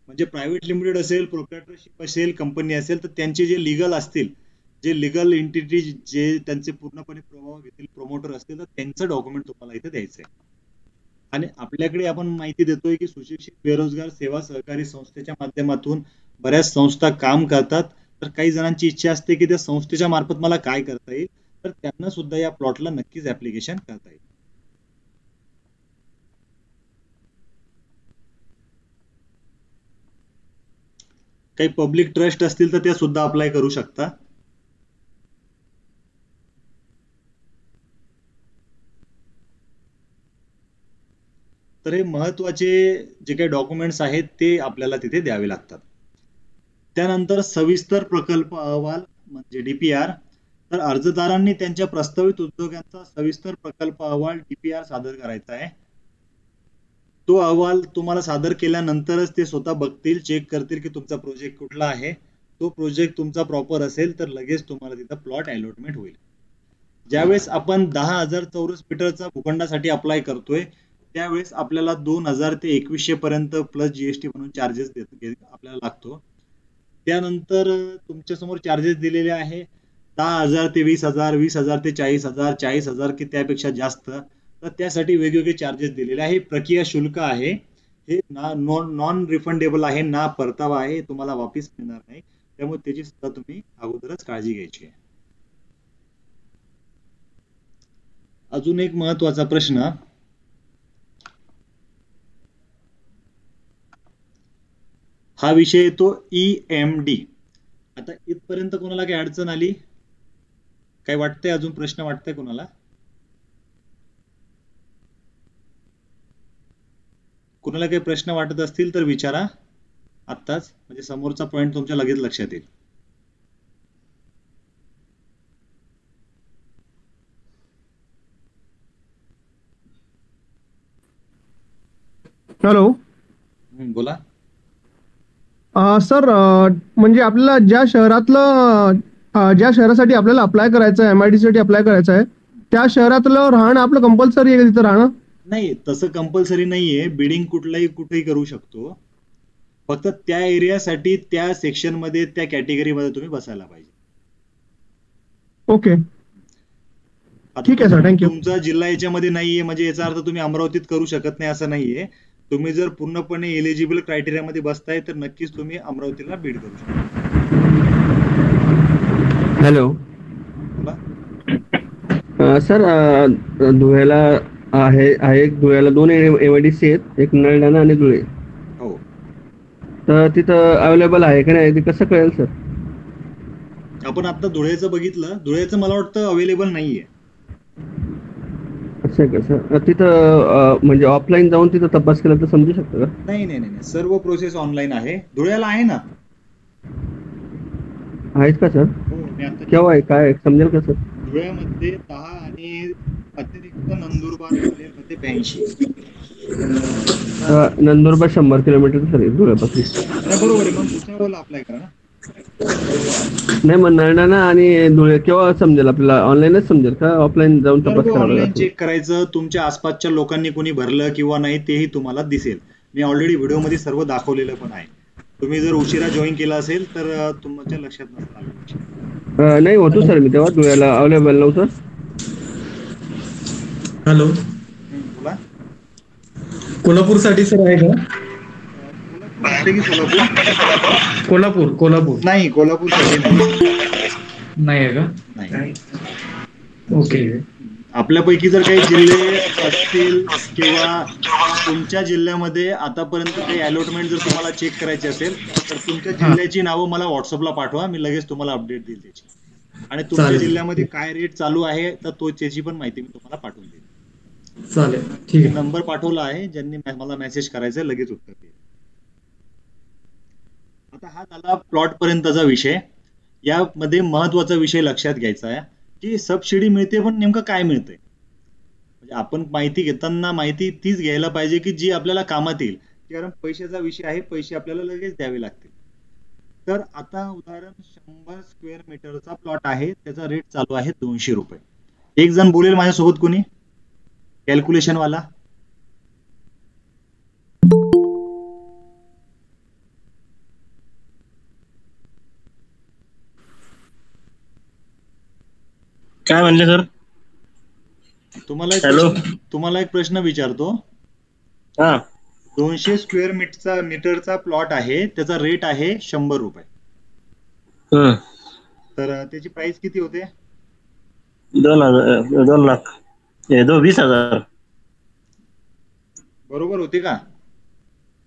Speaker 1: म्हणजे प्रायव्हेट लिमिटेड असेल, प्रोप्रायटरशिप असेल, कंपनी असेल तर त्यांचे जे लिगल असतील, जे लिगल एंटिटी जे त्यांचे पूर्णपणे प्रभाव घेतील प्रमोटर असतील तर त्यांचं डॉक्युमेंट तुम्हाला इथे द्यायचंय. आणि आपल्याकडे आपण माहिती देतोय की सुशिक्षित बेरोजगार सेवा सहकारी संस्थेच्या माध्यमातून बऱ्याच संस्था काम करतात. तर काही जणांची इच्छा असते की त्या संस्थेच्या मार्फत मला काय करता येईल, तर त्यांना सुद्धा या प्लॉटला नक्कीच ऍप्लिकेशन करता येईल. काही पब्लिक ट्रस्ट असतील तर त्या सुद्धा अप्लाय करू शकता. तर हे महत्वाचे जे काही डॉक्युमेंट्स आहेत ते आपल्याला तिथे द्यावे लागतात. त्यानंतर सविस्तर प्रकल्प अहवाल म्हणजे DPR. तर अर्जदारांनी त्यांच्या प्रस्तावित उद्योगांचा सविस्तर प्रकल्प अहवाल DPR सादर करायचा आहे. तो अहवाल तुम्हाला सादर केल्यानंतरच ते स्वतः बघतील, चेक करतील की तुमचा प्रोजेक्ट कुठला आहे. तो प्रोजेक्ट तुमचा प्रॉपर असेल तर लगेच तुम्हाला तिथं प्लॉट अलॉटमेंट होईल. ज्यावेळेस आपण 10,000 चौरस मीटरचा भूखंडासाठी अप्लाय करतोय त्यावेळेस आपल्याला 2,000 ते 2,100 पर्यंत प्लस GST म्हणून चार्जेस आपल्याला लागतो. त्यानंतर तुमच्या समोर चार्जेस दिलेले आहे 10,000 ते 20,000, 20,000 ते 40,000, 40,000 की त्यापेक्षा जास्त. तर त्यासाठी वेगवेगळे चार्जेस दिलेले आहे. प्रक्रिया शुल्क आहे, हे नॉन रिफंडेबल आहे, ना परतावा आहे, तुम्हाला वापस मिळणार नाही. त्यामुळे त्याची सुद्धा तुम्ही अगोदरच काळजी घ्यायची आहे. अजून एक महत्वाचा प्रश्न, हा विषय येतो EMD. आता इथपर्यंत कोणाला काही अडचण आली, काय वाटतंय, अजून प्रश्न वाटतंय कोणाला? कोणाला काही प्रश्न वाटत असतील तर विचारा आत्ताच, म्हणजे समोरचा पॉइंट तुमच्या लगेच लक्षात येईल.
Speaker 4: हॅलो,
Speaker 1: बोला.
Speaker 4: सर, म्हणजे आपल्याला ज्या शहरासाठी आपल्याला अप्लाय करायचं आहे, MIDC साठी अप्लाय करायचं आहे, त्या शहरातलं राहणं आपलं कंपल्सरी आहे तिथं राहणं?
Speaker 1: नाही, तसं कंपल्सरी नाहीये. बिडिंग कुठेही करू शकतो. फक्त त्या एरियासाठी त्या सेक्शन मध्ये त्या कॅटेगरी मध्ये तुम्ही बसायला पाहिजे.
Speaker 4: ओके, ठीक आहे सर, थँक्यू.
Speaker 1: तुमचा जिल्हा याच्यामध्ये नाहीये म्हणजे याचा अर्थ तुम्ही अमरावतीत करू शकत नाही असं नाहीये. तुम्ही जर पूर्णपणे एलिजिबल क्रायटेरिया मध्ये बसताय तर नक्कीच तुम्ही अमरावतीला बीड करू शकता.
Speaker 8: हॅलो सर, धुळ्याला आहे धुळ्याला 2 MIDC आहेत, एक नळडाणा आणि धुळे.
Speaker 1: हो,
Speaker 8: तर तिथं अवेलेबल आहे का नाही ते कसं कळेल सर?
Speaker 1: आपण आता धुळ्याचं बघितलं, धुळ्याचं मला वाटतं अवेलेबल नाहीये.
Speaker 8: असं आहे का सर? तिथं म्हणजे ऑफलाईन जाऊन तिथं तपास केला तर समजू शकतं का?
Speaker 1: नाही, सर्व प्रोसेस ऑनलाईन आहे. धुळ्याला आहे ना?
Speaker 8: आहेत का सर?
Speaker 1: हो, मी आता
Speaker 8: केव्हा आहे काय समजेल का सर?
Speaker 1: धुळ्यामध्ये 10 आणि अतिरिक्त नंदुरबार मध्ये 82.
Speaker 8: नंदुरबार 100 किलोमीटर सर आहे धुळ्यापासून.
Speaker 1: नाही, बरोबर आहे. मग दुसऱ्या अप्लाय करा ना.
Speaker 8: नाही मग नळणाना आणि धुळे केव्हा समजेल आपल्याला? ऑनलाईनच समजेल का ऑफलाईन जाऊन तपास करावा
Speaker 1: ऑनलाईन
Speaker 8: लागेल?
Speaker 1: चेक करायचं, तुमच्या आसपासच्या लोकांनी कोणी भरलं किंवा नाही तेही तुम्हाला दिसेल. मी ऑलरेडी व्हिडिओमध्ये सर्व दाखवलेलं पण आहे. तुम्ही जर उशिरा जॉईन केला असेल तर तुमच्या लक्षात नसणार.
Speaker 8: नाही होतो सर, मी तेव्हा धुळ्याला अवेलेबल नव्हतं.
Speaker 5: हॅलो,
Speaker 1: बोला.
Speaker 5: कोल्हापूर साठी सर आहे का?
Speaker 1: कोल्हापूर
Speaker 5: कोल्हापूर
Speaker 1: नाही, कोल्हापूर
Speaker 5: नाही आहे का?
Speaker 1: नाही.
Speaker 5: ओके.
Speaker 1: आपल्यापैकी जर काही जिल्हे असतील किंवा तुमच्या जिल्ह्यामध्ये आतापर्यंत काही अलॉटमेंट जर तुम्हाला चेक करायची असेल तर तुमच्या जिल्ह्याची नावं मला व्हॉट्सअपला पाठवा, मी लगेच तुम्हाला अपडेट देईल त्याची. आणि तुमच्या
Speaker 5: चालेल.
Speaker 1: जिल्ह्यामध्ये काय रेट चालू आहे तर त्याची पण माहिती मी तुम्हाला पाठवून देईल.
Speaker 5: चालेल, ठीक आहे.
Speaker 1: नंबर पाठवला आहे, ज्यांनी मला मेसेज करायचा लगेच उत्तर देईल. आता हा झाला प्लॉट पर्यंतचा विषय. यामध्ये महत्वाचा विषय लक्षात घ्यायचा आहे की सबसिडी मिळते, पण नेमकं काय मिळतंय. म्हणजे आपण माहिती घेताना माहिती तीच घ्यायला पाहिजे की जी आपल्याला कामात येईल. कारण पैशाचा विषय आहे, पैसे आपल्याला लगेच द्यावे लागतील. तर आता उदाहरण 100 स्क्वेअर मीटरचा प्लॉट आहे, त्याचा रेट चालू आहे 200 रुपये. एक जण बोलेल माझ्यासोबत कोणी कॅल्क्युलेशन वाला?
Speaker 6: काय म्हणले सर?
Speaker 1: तुम्हाला एक प्रश्न विचारतो.
Speaker 6: हा,
Speaker 1: 200 स्क्वेअर मीटरचा प्लॉट आहे, त्याचा रेट आहे 100 रुपये. तर त्याची प्राइस किती होते?
Speaker 6: 2 लाख 20,000.
Speaker 1: बरोबर होते का?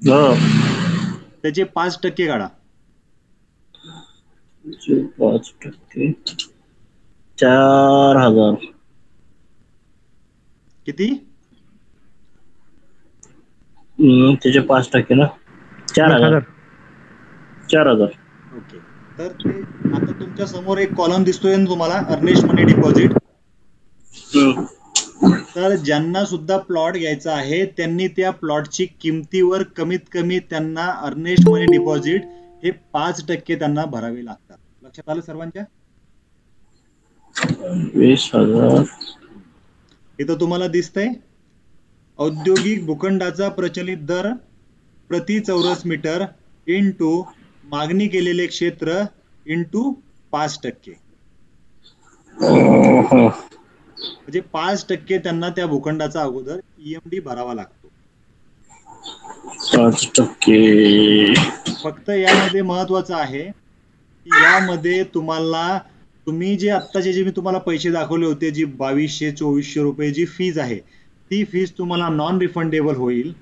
Speaker 6: हो.
Speaker 1: त्याचे 5% काढा.
Speaker 6: 5% 4,000.
Speaker 1: किती?
Speaker 6: त्याचे 5% ना 4,000. 4,000.
Speaker 1: ओके. तर ते आता तुमच्या समोर एक कॉलम दिसतोय ना तुम्हाला, अर्नेस्ट मनी डिपॉझिट. तर ज्यांना सुद्धा प्लॉट घ्यायचा आहे त्यांनी त्या प्लॉटची किमतीवर कमीत कमी त्यांना अर्नेस्ट मनी डिपॉझिट हे 5% त्यांना भरावे लागतात. लक्षात आलं सर्वांच्या?
Speaker 6: 20,000.
Speaker 1: इथं तुम्हाला दिसतंय औद्योगिक भूखंडाचा प्रचलित दर प्रति चौरस मीटर इंटू मागणी केलेले क्षेत्र इंटू 5%. म्हणजे 5% त्यांना त्या भूखंडाचा अगोदर EMD भरावा लागतो.
Speaker 6: 5%.
Speaker 1: फक्त यामध्ये महत्वाचं आहे की यामध्ये तुम्ही जे आत्ताचे जे मी तुम्हाला पैसे दाखवले होते, जी 2200-2400 रुपये जी फीज आहे, ती फीज तुम्हाला नॉन रिफंडेबल होईल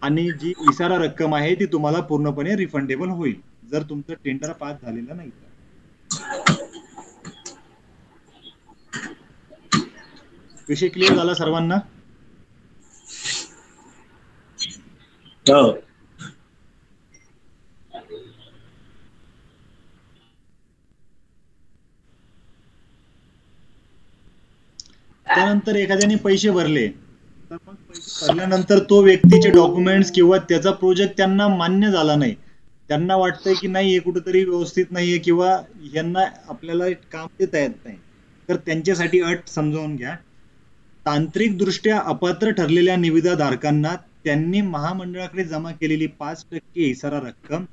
Speaker 1: आणि जी इसारा रक्कम आहे ती तुम्हाला पूर्णपणे रिफंडेबल होईल जर तुमचं टेंडर पास झालेलं नाही. विषय क्लिअर झाला सर्वांना?
Speaker 6: हो.
Speaker 1: त्यानंतर एखाद्याने पैसे भरले तर मग पैसे भरल्यानंतर तो व्यक्तीचे डॉक्युमेंट्स किंवा त्याचा प्रोजेक्ट त्यांना मान्य झाला नाही, त्यांना वाटतंय की नाही हे कुठेतरी व्यवस्थित नाहीये किंवा यांना आपल्याला काम देता येत नाही, तर त्यांच्यासाठी अट समजावून घ्या. तांत्रिक दृष्ट्या अपात्र ठरलेल्या निविदाधारकांना त्यांनी महामंडळाकडे जमा केलेली 5% इसारा रक्कम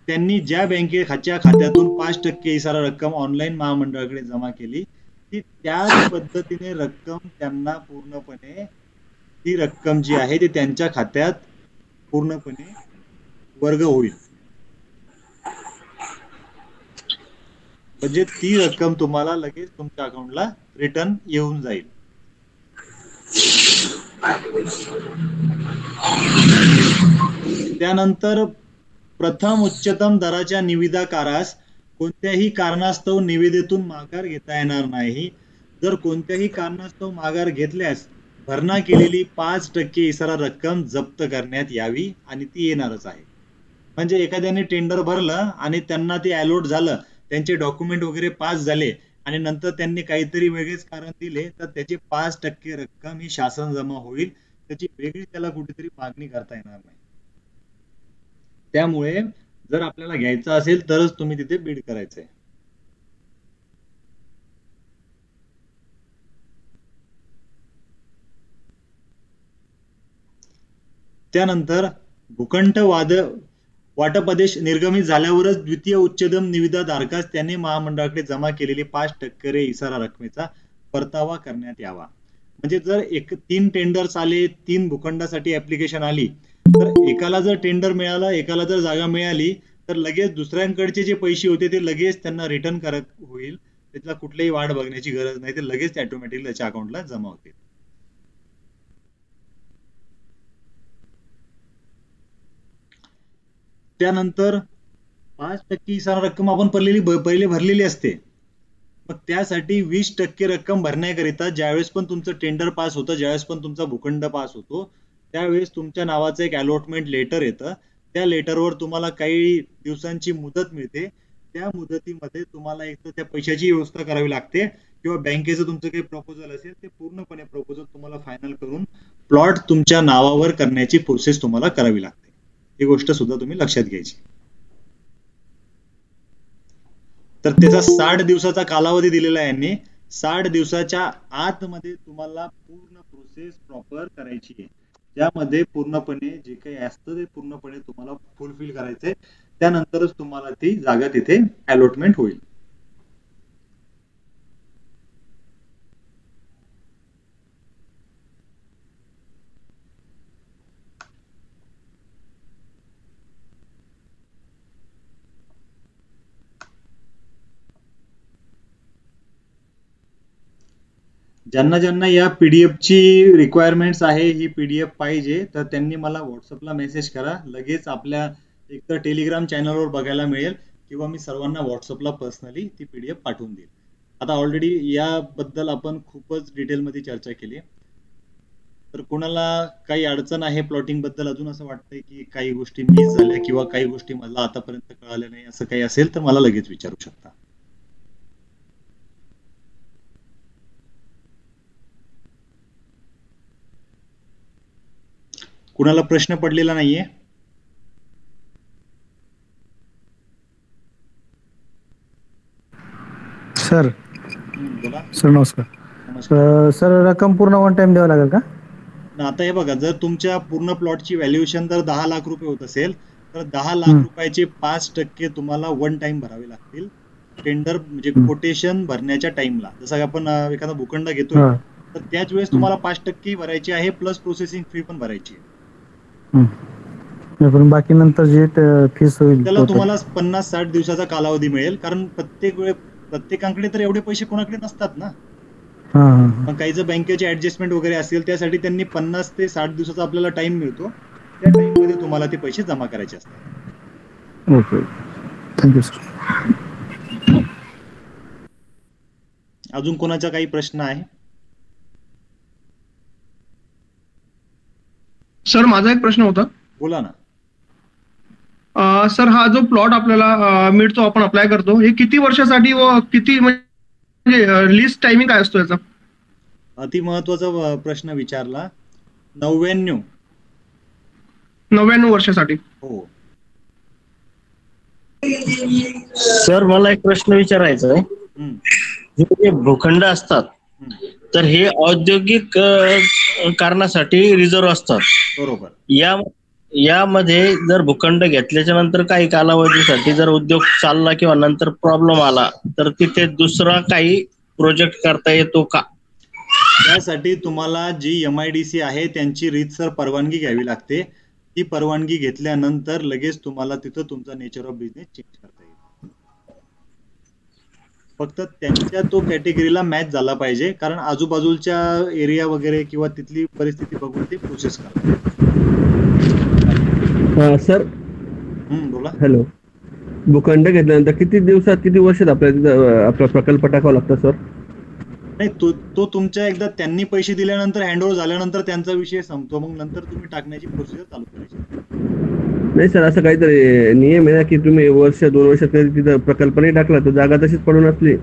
Speaker 1: त्यांनी ज्या बँकेच्या खात्यातून 5% इसारा रक्कम ऑनलाईन महामंडळाकडे जमा केली ती त्याच पद्धतीने रक्कम त्यांना पूर्णपणे ती रक्कम जी आहे ती त्यांच्या खात्यात पूर्णपणे वर्ग होईल. म्हणजे ती रक्कम तुम्हाला लगेच तुमच्या अकाउंटला रिटर्न येऊन जाईल. त्यानंतर प्रथम उच्चतम दराच्या निविदाकारास कोणत्याही कारणास्तव निविदेतून माघार घेता येणार नाही. जर कोणत्याही कारणास्तव माघार घेतल्यास भरणा केलेली 5% इसारा रक्कम जप्त करण्यात यावी आणि ती येणारच आहे. म्हणजे एखाद्याने टेंडर भरलं आणि त्यांना ते अलॉट झालं त्यांचे डॉक्युमेंट वगैरे पास झाले आणि नंतर त्यांनी काहीतरी वेगळेच कारण दिले तर त्याची 5% रक्कम ही शासन जमा होईल, त्याची वेगळी त्याला कुठेतरी मागणी करता येणार नाही. त्यामुळे जर आपल्याला घ्यायचं असेल तरच तुम्ही तिथे बीड करायचंय. त्यानंतर भूखंड वाटप आदेश निर्गमित झाल्यावरच द्वितीय उच्चतम निविदा धारकास त्यांनी महामंडळाकडे जमा केलेली 5% इसारा रकमेचा परतावा करण्यात यावा. म्हणजे जर 3 टेंडर्स आले, 3 भूखंडासाठी ऍप्लिकेशन आली, तर एकाला जर टेंडर मिळालं, एकाला जर जागा मिळाली, तर लगेच दुसऱ्यांकडचे जे पैसे होते ते लगेच त्यांना रिटर्न करत होईल. त्याला कुठलीही वाट बघण्याची गरज नाही, ते लगेच ऑटोमॅटिकली त्याच्या अकाउंटला जमा होतील. त्यानंतर 5% इसारा रक्कम आपण पहिले भरलेली असते. मग त्यासाठी 20% रक्कम भरण्याकरिता ज्यावेळेस पण तुमचं टेंडर पास होतं, ज्यावेळेस पण तुमचा भूखंड पास होतो, त्यावेळेस तुमच्या नावाचं एक अलॉटमेंट लेटर येतं. त्या लेटरवर तुम्हाला काही दिवसांची मुदत मिळते. त्या मुदतीमध्ये तुम्हाला एक तर त्या पैशाची व्यवस्था करावी लागते किंवा बँकेचं तुमचं काही प्रपोजल असेल ते पूर्णपणे प्रपोजल तुम्हाला फायनल करून प्लॉट तुमच्या नावावर करण्याची प्रोसेस तुम्हाला करावी लागते. ही गोष्ट सुद्धा तुम्ही लक्षात घ्यायची. तर त्याचा 60 दिवसाचा कालावधी दिलेला आहे यांनी. 60 दिवसाच्या आतमध्ये तुम्हाला पूर्ण प्रोसेस प्रॉपर करायची आहे, ज्यामध्ये पूर्णपणे जे काही असतं ते पूर्णपणे तुम्हाला फुलफिल करायचंय. त्यानंतरच तुम्हाला ती जागा तिथे अलॉटमेंट होईल. ज्यांना ज्यांना या पीडीएफ ची रिक्वायरमेंट्स आहे, ही पीडीएफ पाहिजे, तर त्यांनी मला व्हॉट्सअपला मेसेज करा. लगेच आपल्या एक तर टेलिग्राम चॅनलवर बघायला मिळेल किंवा मी सर्वांना व्हॉट्सअपला पर्सनली ती पीडीएफ पाठवून देईल. आता ऑलरेडी याबद्दल आपण खूपच डिटेलमध्ये चर्चा केली. तर कोणाला काही अडचण आहे प्लॉटिंग बद्दल, अजून असं वाटतंय की काही गोष्टी मिस झाल्या किंवा काही गोष्टी मला आतापर्यंत कळाल्या नाही, असं काही असेल तर मला लगेच विचारू शकता. कुणाला प्रश्न पडलेला नाहीये?
Speaker 3: सर
Speaker 1: बोला.
Speaker 3: सर नमस्कार. सर रक्कम पूर्ण वन टाइम द्यावं लागेल का?
Speaker 1: आता हे बघा, जर तुमच्या पूर्ण प्लॉटची व्हॅल्युएशन जर 10 लाख रुपये होत असेल तर 10 लाख रुपयाचे 5% तुम्हाला वन टाइम भरावे लागतील. टेंडर म्हणजे कोटेशन भरण्याच्या टाइमला, जसं की आपण एखादा भूखंड घेतोय तर त्याच वेळेस तुम्हाला 5% भरायची आहे, प्लस प्रोसेसिंग फी पण भरायची आहे.
Speaker 3: पण बाकी नंतर जे फीस होईल
Speaker 1: त्याला तुम्हाला 50-60 दिवसाचा कालावधी मिळेल, कारण प्रत्येकाकडे तर एवढे पैसे कोणाकडे नसतात ना. पण काही जर बँकेचे ऍडजस्टमेंट वगैरे असेल त्यासाठी त्यांनी 50 ते 60 दिवसाचा आपल्याला टाइम मिळतो. त्या टाइम मध्ये तुम्हाला ते पैसे जमा करायचे असतात.
Speaker 3: Okay, thank you sir.
Speaker 1: अजून कोणाचा काही प्रश्न आहे?
Speaker 4: सर माझा एक प्रश्न होता.
Speaker 1: बोला ना.
Speaker 4: सर हा जो प्लॉट आपल्याला मिळतो, आपण अप्लाय करतो, हे किती वर्षासाठी व किती म्हणजे लिस्ट टायमिंग काय असतो याचा?
Speaker 1: अति महत्वाचा प्रश्न विचारला. 99
Speaker 4: वर्षासाठी.
Speaker 1: हो
Speaker 6: सर मला एक प्रश्न विचारायचा आहे. जे भूखंड असतात तर हे औद्योगिक कारणासाठी रिझर्व असतात,
Speaker 1: बरोबर.
Speaker 6: यामध्ये जर भूखंड घेतल्याच्या नंतर काही कालावधीसाठी जर उद्योग चालला किंवा नंतर प्रॉब्लेम आला तर तिथे दुसरा काही प्रोजेक्ट करता येतो का?
Speaker 1: त्यासाठी तुम्हाला जी MIDC आहे त्यांची रीतसर परवानगी घ्यावी लागते. ती परवानगी घेतल्यानंतर लगेच तुम्हाला तिथं तुमचा नेचर ऑफ बिझनेस चेंज करता येईल. फक्त त्यांच्या तो कॅटेगरीला मॅच झाला पाहिजे, कारण आजूबाजूच्या एरिया वगैरे किंवा तिथली परिस्थिती बघून ते प्रोसेस करतात.
Speaker 8: सर
Speaker 1: बोला.
Speaker 8: हॅलो, भूखंड घेतल्यानंतर किती दिवसात किती वर्षात आपला प्रकल्प टाकावा लागतो सर?
Speaker 1: नाही, तो तुमच्या एकदा त्यांनी पैसे दिल्यानंतर हँडओव्हर झाल्यानंतर त्यांचा विषय संपतो. मग नंतर तुम्ही टाकण्याची प्रोसिजर चालू करायची.
Speaker 8: नाही सर, असं काहीतरी नियम आहे ना की तुम्ही वर्ष 2 वर्षात कधी तिथं प्रकल्प नाही टाकला तर जागा तशीच पडून असली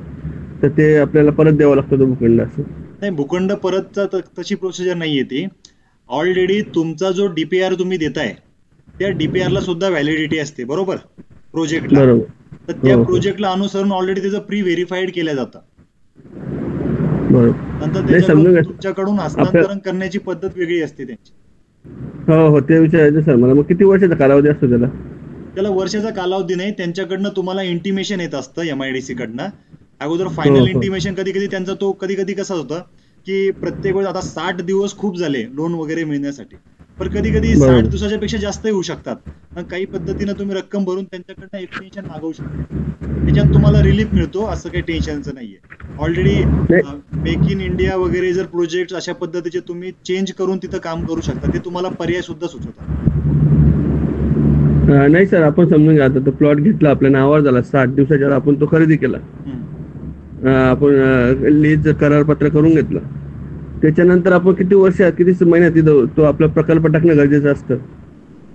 Speaker 8: तर ते आपल्याला परत द्यावं लागतं तो भूखंड असं.
Speaker 1: नाही, भूखंड परत तशी प्रोसिजर नाहीये ती. ऑलरेडी तुमचा जो डीपीआर तुम्ही देताय त्या डीपीआर ला सुद्धा व्हॅलिडिटी असते, बरोबर, प्रोजेक्टला.
Speaker 8: बरोबर.
Speaker 1: तर त्या
Speaker 8: हो.
Speaker 1: प्रोजेक्टला अनुसरून ऑलरेडी त्याचं प्री व्हेरीफाईड केलं जातं.
Speaker 8: बरोबर.
Speaker 1: नंतर
Speaker 8: नाही, समजून
Speaker 1: त्याच्याकडून
Speaker 8: घ्या.
Speaker 1: तुमच्याकडून हस्तांतरण करण्याची पद्धत वेगळी असते त्यांची.
Speaker 8: हो हो, ते विचारायचं सर मला. मग किती वर्षाचा कालावधी असतो त्याला?
Speaker 1: त्याला वर्षाचा कालावधी नाही, त्यांच्याकडनं तुम्हाला इंटिमेशन येत असतं MIDC कडनं अगोदर. फायनल
Speaker 8: हो.
Speaker 1: इंटिमेशन कधी कधी त्यांचा तो कधी कधी कसं होतं की प्रत्येक वेळेस आता 60 दिवस खूप झाले लोन वगैरे मिळण्यासाठी, पण कधी कधी
Speaker 8: बरोबर.
Speaker 1: 60 दिवसाच्या पेक्षा जास्त येऊ शकतात. मग काही पद्धतीनं तुम्ही रक्कम भरून त्यांच्याकडनं एक्सटेन्शन मागवू शकता, त्याच्यात तुम्हाला रिलीफ मिळतो. असं काही टेन्शनचं नाहीये. ऑलरेडी मेक इन इंडिया वगैरे जर प्रोजेक्ट अशा पद्धतीचे तुम्ही चेंज करून तिथं काम करू शकता, ते तुम्हाला पर्याय सुद्धा सुचवतात.
Speaker 8: नाही सर, आपण समजून घ्या. आता तो प्लॉट घेतला, आपल्या नावावर झाला, 60 दिवसाच्या आपण तो खरेदी केला, आपण लीज करारपत्र करून घेतलं. त्याच्यानंतर आपण किती महिन्यात तिथं तो आपला प्रकल्प टाकणं गरजेचं असतं?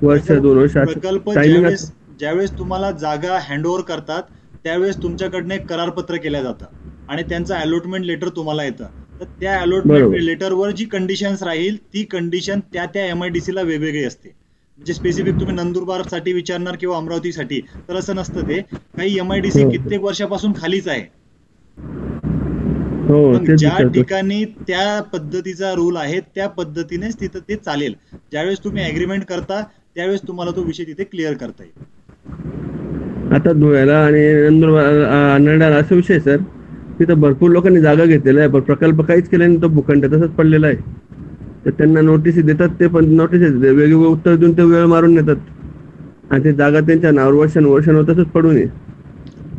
Speaker 8: वर्ष 2 वर्ष
Speaker 1: प्रकल्प
Speaker 8: टायमिंग?
Speaker 1: ज्यावेळेस तुम्हाला जागा हँडओव्हर करतात त्यावेळेस तुमच्याकडनं एक करारपत्र केलं जातं आणि त्यांचं अलॉटमेंट लेटर तुम्हाला येतं. तर त्या अलॉटमेंट लेटरवर जी कंडिशन्स राहील ती कंडिशन त्या MIDC ला वेगवेगळी असते. म्हणजे स्पेसिफिक तुम्ही नंदुरबार साठी विचारणार किंवा अमरावतीसाठी तर असं नसतं. ते काही MIDC कित्येक वर्षापासून खालीच आहे. ज्या ठिकाणी त्या पद्धतीचा रूल आहे त्या पद्धतीनेच तिथं ते चालेल. ज्यावेळेस तुम्ही अग्रीमेंट करता त्यावेळेस तुम्हाला तो विषय तिथे क्लिअर करता येईल.
Speaker 8: आता धुळ्याला आणि नंदुरबार नरडाला असा विषय सर, तिथं भरपूर लोकांनी जागा घेतलेला आहे पण प्रकल्प काहीच केला नाही, तो भूखंड तसंच पडलेला आहे. तर त्यांना नोटीस देतात, ते पण नोटीस वेगवेगळे उत्तर देऊन ते वेळ मारून नेतात आणि ते जागा त्यांच्या नावावर वर्षानुवर्षांवर तसंच पडून आहे.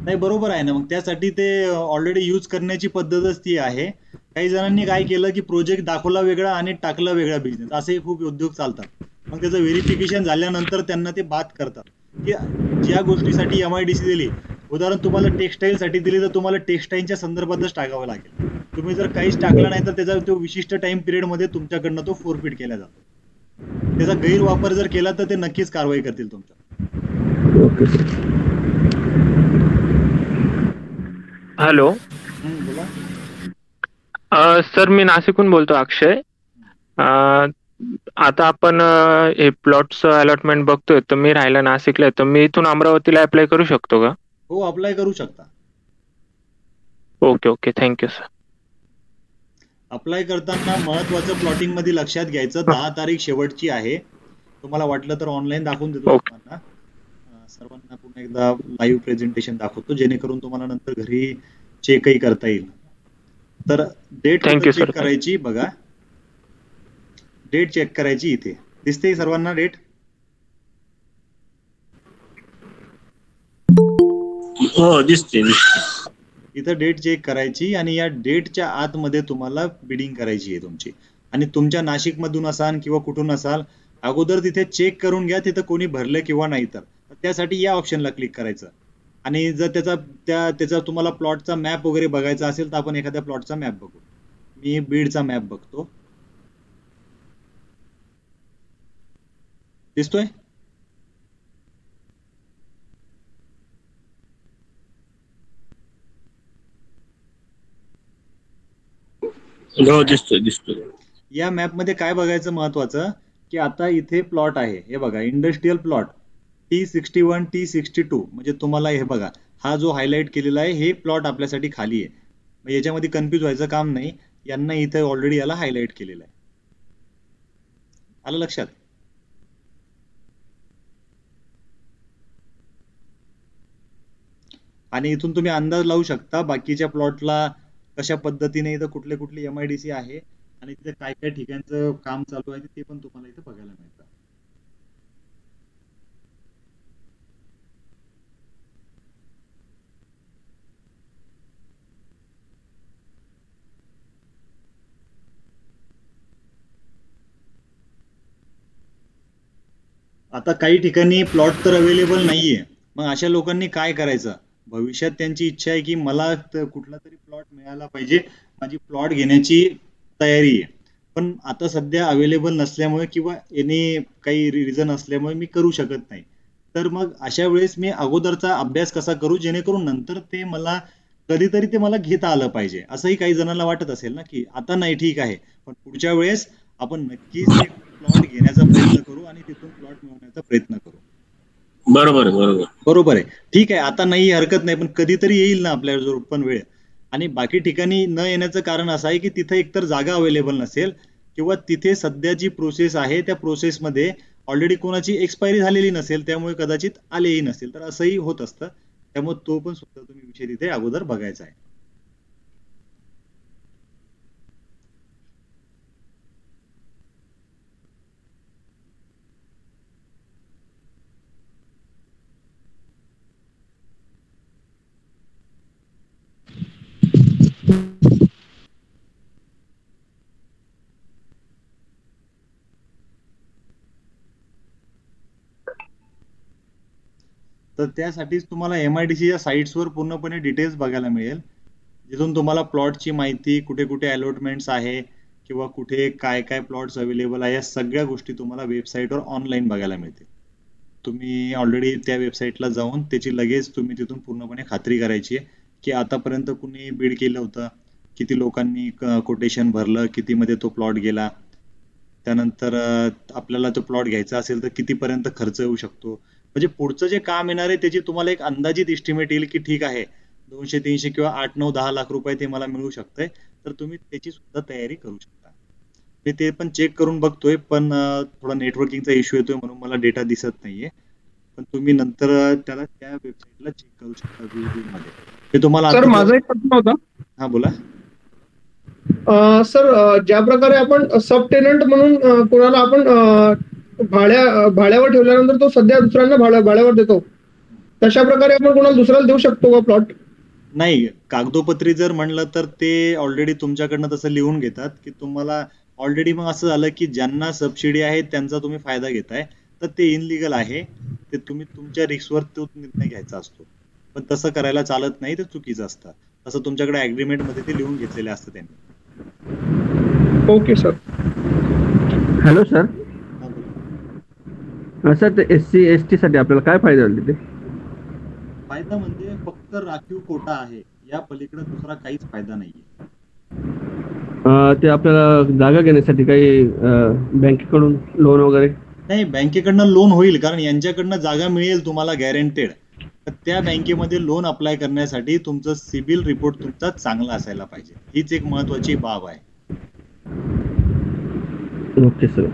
Speaker 1: नाही, बरोबर आहे ना. मग त्यासाठी ते ऑलरेडी यूज करण्याची पद्धतच ती आहे. काही जणांनी काय केलं की प्रोजेक्ट दाखवला वेगळा आणि टाकला वेगळा बिझनेस, असे खूप उद्योग चालतात. मग त्याचं व्हेरिफिकेशन झाल्यानंतर त्यांना ते बाद करतात की ज्या गोष्टीसाठी MIDC दिली, उदाहरण तुम्हाला टेक्सटाईल साठी दिली तर तुम्हाला टेक्सटाईलच्या संदर्भातच टाकावं लागेल. तुम्ही जर काहीच टाकला नाही तर त्याचा तो विशिष्ट टाइम पिरियड मध्ये तुमच्याकडनं तो फोरफिट केला जातो. त्याचा गैरवापर जर केला तर ते नक्कीच कारवाई करतील तुमच्या.
Speaker 8: Okay sir.
Speaker 9: हॅलो
Speaker 1: बोला
Speaker 9: सर, मी नाशिकहून बोलतो, अक्षय. आता आपण हे प्लॉटचं अलॉटमेंट बघतोय, तर मी राहायला नाशिकला आहे, तर मी इथून अमरावतीला अप्लाय करू शकतो का?
Speaker 1: हो, अप्लाय करू शकता.
Speaker 9: Okay okay, thank you sir.
Speaker 1: Apply करताना महत्वाचं प्लॉटिंग मध्ये लक्षात घ्यायचं, 10 तारीख शेवटची आहे. तुम्हाला वाटलं तर ऑनलाईन दाखवून देतो तुम्हाला. सर्वांना पुन्हा एकदा लाईव्ह प्रेझेंटेशन दाखवतो जेणेकरून तुम्हाला नंतर घरी चेकही करता येईल. तर डेट चेक करायची, बघा डेट चेक करायची. इथे दिसते सर्वांना डेट?
Speaker 6: हो, दिसते.
Speaker 1: इथं डेट चेक करायची आणि या डेटच्या आतमध्ये तुम्हाला बिडिंग करायची आहे तुमची. आणि तुमच्या नाशिक मधून असाल किंवा कुठून असाल, अगोदर तिथे चेक करून घ्या तिथं कोणी भरले किंवा नाही. तर त्यासाठी या ऑप्शनला क्लिक करायचं. आणि जर त्याचा तुम्हाला प्लॉटचा मॅप वगैरे बघायचा असेल तर आपण एखाद्या प्लॉटचा मॅप बघू. मी बीडचा मॅप बघतो. दिसतोय?
Speaker 6: हो, दिसतोय.
Speaker 1: या मॅप मध्ये काय बघायचं महत्वाचं की आता इथे प्लॉट आहे, हे बघा, इंडस्ट्रियल प्लॉट T61 T62. म्हणजे तुम्हाला हे बघा, हा जो हायलाइट केलेला आहे हे प्लॉट आपल्यासाठी खाली आहे. याच्यामध्ये कन्फ्युज व्हायचं काम नाही. यांना इथे ऑलरेडी याला हायलाइट केलेलं आहे. आलं लक्षात? आणि इथून तुम्ही अंदाज लावू शकता बाकीच्या प्लॉटला कशा पद्धतीने इथं कुठले कुठले MIDC आहे आणि तिथे काय काय ठिकाणचं काम चालू आहे ते पण तुम्हाला इथे बघायला मिळतं. आता काही ठिकाणी प्लॉट तर अवेलेबल नाहीये. मग अशा लोकांनी काय करायचं? भविष्यात त्यांची इच्छा आहे की मला कुठला तरी प्लॉट मिळाला पाहिजे, माझी प्लॉट घेण्याची तयारी आहे. पण आता सध्या अवेलेबल नसल्यामुळे किंवा एनी काही रिझन असल्यामुळे मी करू शकत नाही. तर मग अशा वेळेस मी अगोदरचा अभ्यास कसा करू जेणेकरून नंतर ते मला कधीतरी ते मला घेता आलं पाहिजे. असंही काही जणांना वाटत असेल ना की आता नाही ठीक आहे, पण पुढच्या वेळेस आपण नक्कीच एक प्लॉट घेण्याचा प्रयत्न करू आणि तिथून प्लॉट मिळवण्याचा प्रयत्न करू.
Speaker 6: बरोबर आहे, बरोबर.
Speaker 1: बरोबर आहे. ठीक आहे, आता नाही हरकत नाही, पण कधीतरी येईल ना आपल्याजवळ पण वेळ. आणि बाकी ठिकाणी न येण्याचं कारण असं आहे की तिथे एकतर जागा अवेलेबल नसेल किंवा तिथे सध्या जी प्रोसेस आहे त्या प्रोसेसमध्ये ऑलरेडी कोणाची एक्सपायरी झालेली नसेल, त्यामुळे कदाचित आलेही नसेल. तर असंही होत असतं. त्यामुळे तो पण सुद्धा तुम्ही विषय तिथे अगोदर बघायचा आहे. तर त्यासाठीच तुम्हाला MIDCच्या साईट्सवर पूर्णपणे डिटेल्स बघायला मिळेल, जिथून तुम्हाला प्लॉटची माहिती, कुठे कुठे अलॉटमेंट्स आहे किंवा कुठे काय काय प्लॉट्स अवेलेबल आहे, या सगळ्या गोष्टी तुम्हाला वेबसाईटवर ऑनलाईन बघायला मिळतील. तुम्ही ऑलरेडी त्या वेबसाईटला जाऊन त्याची लगेच तुम्ही तिथून पूर्णपणे खात्री करायची आहे की आतापर्यंत कुणी बीड केलं होतं, किती लोकांनी कोटेशन भरलं, कितीमध्ये तो प्लॉट गेला, त्यानंतर आपल्याला तो प्लॉट घ्यायचा असेल तर कितीपर्यंत खर्च येऊ शकतो. म्हणजे पुढचं जे काम येणार आहे त्याची तुम्हाला एक अंदाजित एस्टिमेट येईल की ठीक आहे 200-300 किंवा 8-9-10 लाख रुपये ते मला मिळू शकतंय. तर तुम्ही त्याची सुद्धा तयारी करू शकता. मी ते पण चेक करून बघतोय, पण थोडा नेटवर्किंगचा इश्यू येतोय म्हणून मला डेटा दिसत नाहीये. पण तुम्ही नंतर त्याला त्या वेबसाईटला चेक करू शकता मध्ये. ते तुम्हाला
Speaker 4: सर माझा एक प्रश्न होता.
Speaker 1: हा बोला.
Speaker 4: सर ज्या प्रकारे आपण सब टेनंट म्हणून कोणाला आपण भाड्यावर ठेवल्यानंतर तो सध्या दुसऱ्यांना भाड्यावर देतो, तशा प्रकारे आपण कोणाला दुसऱ्याला देऊ शकतो का प्लॉट?
Speaker 1: नाही, कागदोपत्री जर म्हणलं तर ते ऑलरेडी तुमच्याकडनं तसं लिहून घेतात की तुम्हाला ऑलरेडी. मग असं झालं की ज्यांना सबसिडी आहे त्यांचा तुम्ही फायदा घेताय, तर ते इनलिगल आहे. ते तुम्ही तुमच्या रिस्कवर तो निर्णय घ्यायचा असतो, पण तसं करायला चालत नाही, ते चुकीचं असतं. तसं तुमच्याकडे ऍग्रीमेंट मध्ये ते लिहून घेतलेले असतं त्यांनी.
Speaker 4: Okay sir.
Speaker 8: Hello sir. Sir ते SC ST साठी आपल्याला काय फायदा झाले? ते
Speaker 1: फायदा म्हणजे फक्त राखीव कोटा आहे, या पलीकडे दुसरा काहीच फायदा नाहीये.
Speaker 8: ते आपल्याला जागा घेण्यासाठी काही बँकेकडून लोन वगैरे?
Speaker 1: नाही, बँकेकडनं लोन होईल, कारण यांच्याकडनं जागा मिळेल तुम्हाला गॅरंटेड. तर त्या बँकेमध्ये लोन अप्लाय करण्यासाठी तुमचं सिबिल रिपोर्ट तुमचा चांगला असायला पाहिजे. हीच एक महत्वाची बाब आहे.
Speaker 8: Okay sir.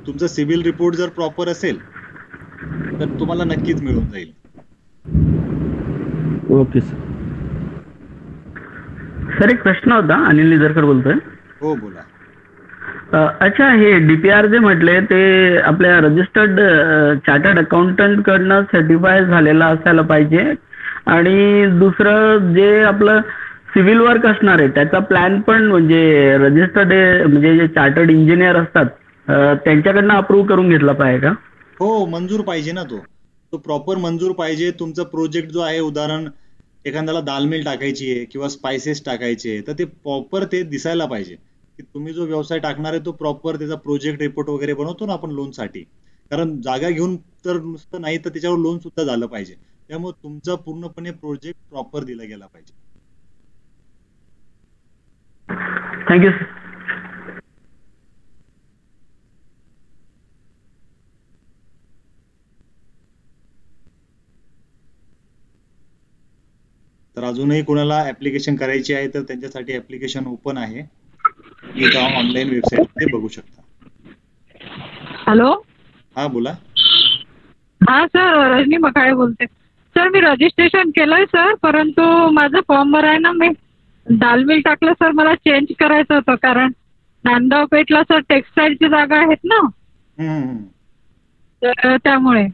Speaker 1: तुमचं सिबिल रिपोर्ट जर प्रॉपर असेल तर तुम्हाला नक्कीच मिळून जाईल.
Speaker 8: Okay sir.
Speaker 10: सर एक प्रश्न होता, अनिल निजरकर बोलतोय.
Speaker 1: हो बोला.
Speaker 10: अच्छा, हे DPR जे म्हटले ते आपल्या रजिस्टर्ड चार्टर्ड अकाउंटंट कडनं सर्टिफाय झालेला असायला पाहिजे, आणि दुसरं जे आपलं सिव्हिल वर्क असणार आहे त्याचा प्लॅन पण म्हणजे रजिस्टर्ड म्हणजे जे चार्टर्ड इंजिनियर असतात त्यांच्याकडनं अप्रूव्ह करून घेतला पाहिजे का?
Speaker 1: हो, मंजूर पाहिजे ना. तो प्रॉपर मंजूर पाहिजे. तुमचा प्रोजेक्ट जो आहे, उदाहरण एखाद्याला दाल मिल टाकायची आहे किंवा स्पायसेस टाकायचे आहे, तर ते प्रॉपर ते दिसायला पाहिजे की तुम्ही जो व्यवसाय टाकणार आहे तो प्रॉपर त्याचा प्रोजेक्ट रिपोर्ट वगैरे बनवतो ना आपण लोनसाठी. कारण जागा घेऊन तर नुसतं नाही, तर त्याच्यावर लोन सुद्धा झालं पाहिजे. त्यामुळे तुमचा पूर्णपणे प्रोजेक्ट प्रॉपर दिला गेला पाहिजे.
Speaker 10: थँक्यू.
Speaker 1: तर अजूनही कोणाला ऍप्लिकेशन करायची आहे तर त्यांच्यासाठी ऍप्लिकेशन ओपन आहे, ऑनलाईन वेबसाईट मध्ये बघू शकता.
Speaker 11: हॅलो.
Speaker 1: हा बोला.
Speaker 11: हा सर, रजनी मकाळे बोलते. सर मी रजिस्ट्रेशन केलंय सर, परंतु माझं फॉर्मवर आहे ना, मी दाल मिल टाकलं सर. मला चेंज करायचं होतं, कारण नांदगाव पेठला सर टेक्सटाईलची जागा आहेत ना, तर त्यामुळे.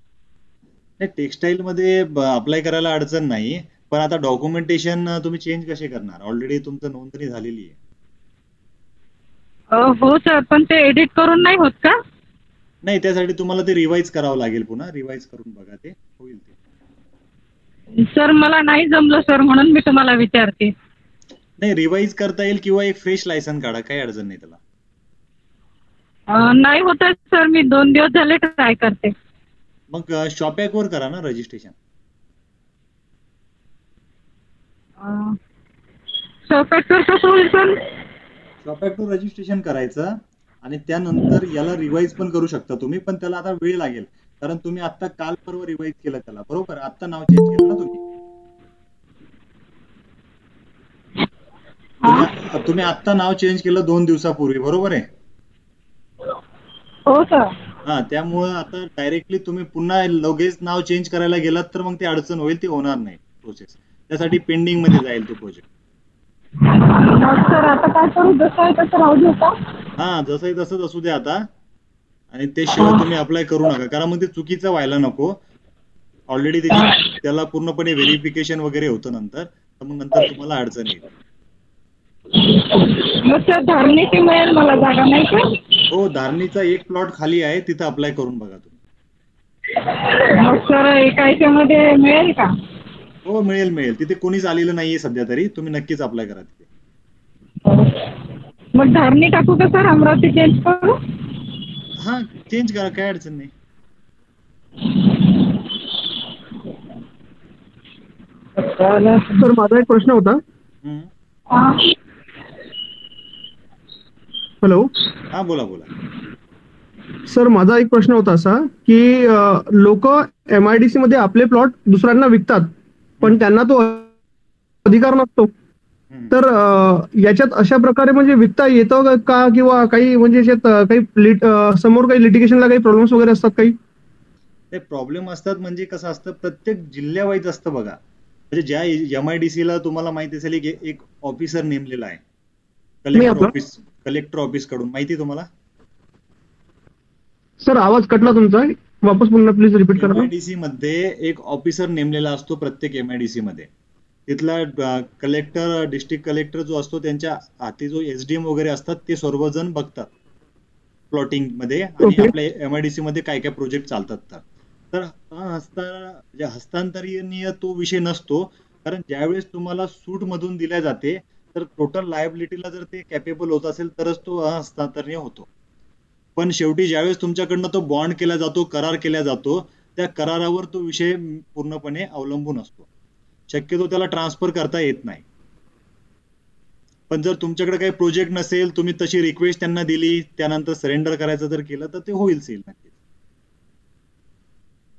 Speaker 1: टेक्सटाईल मध्ये अप्लाय करायला अडचण नाही, पण आता डॉक्युमेंटेशन तुम्ही चेंज कसे करणार? ऑलरेडी तुमचं नोंदणी झालेली आहे.
Speaker 11: हो सर, पण ते एडिट करून नाही होत का?
Speaker 1: नाही, त्यासाठी तुम्हाला ते रिवाइज करावं लागेल. पुन्हा रिवाइज करून बघा, ते होईल. ते
Speaker 11: सर मला नाही जमलं सर, म्हणून मी तुम्हाला विचारते.
Speaker 1: नाही, रिवाईज करता येईल किंवा एक फ्रेश लायसन काढा, काही अडचण नाही त्याला.
Speaker 11: नाही होत आहे सर, मी 2 दिवस झाले ट्राय करते.
Speaker 1: मग शॉपॅक वर करा ना रजिस्ट्रेशन.
Speaker 11: शॉपॅक कसं होईल सर?
Speaker 1: शॉपॅक वर रजिस्ट्रेशन करायचं आणि त्यानंतर याला रिवाईज पण करू शकता तुम्ही, पण त्याला आता वेळ लागेल, कारण तुम्ही आता काल परवा रिवाईज केलं त्याला, बरोबर? आता नाव चेंज केलं ना तुम्ही आता नाव चेंज केलं 2 दिवसापूर्वी, बरोबर आहे?
Speaker 11: हो सर.
Speaker 1: हा, त्यामुळे आता डायरेक्टली तुम्ही पुन्हा लगेच नाव चेंज करायला गेलात तर मग ते अडचण होईल, ती होणार नाही प्रोसेस. त्यासाठी पेंडिंग मध्ये जाईल तो प्रोजेक्ट.
Speaker 11: सर आता काय करू? जसं आहे तसं राहू देऊ का?
Speaker 1: हा, जसंही तसंच असू द्या आता. आणि ते शिवाय तुम्ही अप्लाय करू नका, कारण मग ते चुकीचं व्हायला नको. ऑलरेडी त्याला पूर्णपणे व्हेरिफिकेशन वगैरे होतं नंतर, तर मग नंतर तुम्हाला अडचण येईल.
Speaker 11: मग सर धारणीची मिळेल मला जागा, नाही का?
Speaker 1: हो, धारणीचा एक प्लॉट खाली आहे, तिथं अप्लाय करून बघा तुम्ही.
Speaker 11: मग सर एका याच्यामध्ये मिळेल का?
Speaker 1: हो, मिळेल मिळेल. तिथे कोणीच आलेलं नाहीये सध्या तरी, तुम्ही नक्कीच अप्लाय करा तिथे.
Speaker 11: मग धारणी टाकू का सर? अमरावती चेंज करू?
Speaker 1: हा, चेंज करा, काय अडचण नाही.
Speaker 4: सर माझा एक प्रश्न होता. हॅलो.
Speaker 1: हा, बोला बोला.
Speaker 4: सर माझा एक प्रश्न होता असा की लोक MIDC मध्ये आपले प्लॉट दुसऱ्यांना विकतात, पण त्यांना तो अधिकार नसतो. तर याच्यात अशा प्रकारे म्हणजे विकता येतं का, किंवा काही म्हणजे याच्यात काही समोर काही लिटिगेशनला काही प्रॉब्लेम्स वगैरे असतात काही?
Speaker 1: ते प्रॉब्लेम असतात म्हणजे कसं असतं, प्रत्येक जिल्ह्यावाईज असतं बघा. म्हणजे ज्या MIDC ला तुम्हाला माहिती असेल की एक ऑफिसर नेमलेला आहे, कलेक्टर ऑफिस कडून, माहिती तुम्हाला?
Speaker 4: सर आवाज कटला तुमचा, वापस पुन्हा प्लीज रिपीट करा.
Speaker 1: MIDC मध्ये एक ऑफिसर नेमलेला असतो प्रत्येक MIDC मध्ये. तिथला कलेक्टर, डिस्ट्रिक्ट कलेक्टर जो असतो, त्यांच्या हाती जो SDM वगैरे असतात, ते सर्वजण बघतात प्लॉटिंग मध्ये आणि आपल्या MIDC मध्ये काय काय प्रोजेक्ट चालतात. तर हस्तांतरणीय तो विषय नसतो, कारण ज्यावेळेस तुम्हाला सूट मधून दिल्या जाते तर टोटल लायबिलिटीला जर ते कॅपेबल होत असेल तरच तो हस्तांतरणीय होतो. पण शेवटी ज्यावेळेस तुमच्याकडनं तो बॉन्ड केला जातो, करार केला जातो, त्या करारावर तो विषय पूर्णपणे अवलंबून असतो. शक्यतो त्याला ट्रान्सफर करता येत नाही. पण जर तुमच्याकडे काही प्रोजेक्ट नसेल, तुम्ही तशी रिक्वेस्ट त्यांना दिली, त्यानंतर सरेंडर करायचं जर केलं तर ते होईल सेल नक्कीच.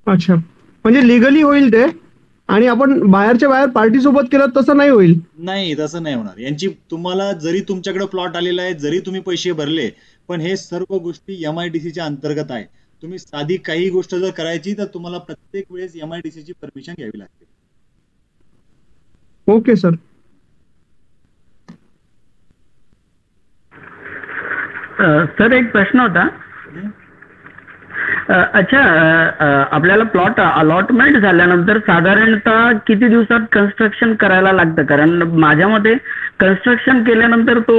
Speaker 4: अच्छा, म्हणजे लिगली होईल ते, आणि आपण बाहेरच्या बाहेर पार्टी सोबत केलं तसं नाही होईल?
Speaker 1: नाही, तसं नाही होणार. यांची तुम्हाला जरी तुमच्याकडे प्लॉट आलेला आहे, जरी तुम्ही पैसे भरले, पण हे सर्व गोष्टी MIDC च्या अंतर्गत आहे. तुम्ही साधी काही गोष्ट जर करायची तर तुम्हाला प्रत्येक वेळेस MIDC ची परमिशन घ्यावी लागते.
Speaker 4: Okay sir.
Speaker 10: सर एक प्रश्न होता. अच्छा, आपल्याला प्लॉट अलॉटमेंट झाल्यानंतर साधारणतः किती दिवसात कन्स्ट्रक्शन करायला लागतं? कारण माझ्या मते कन्स्ट्रक्शन केल्यानंतर तो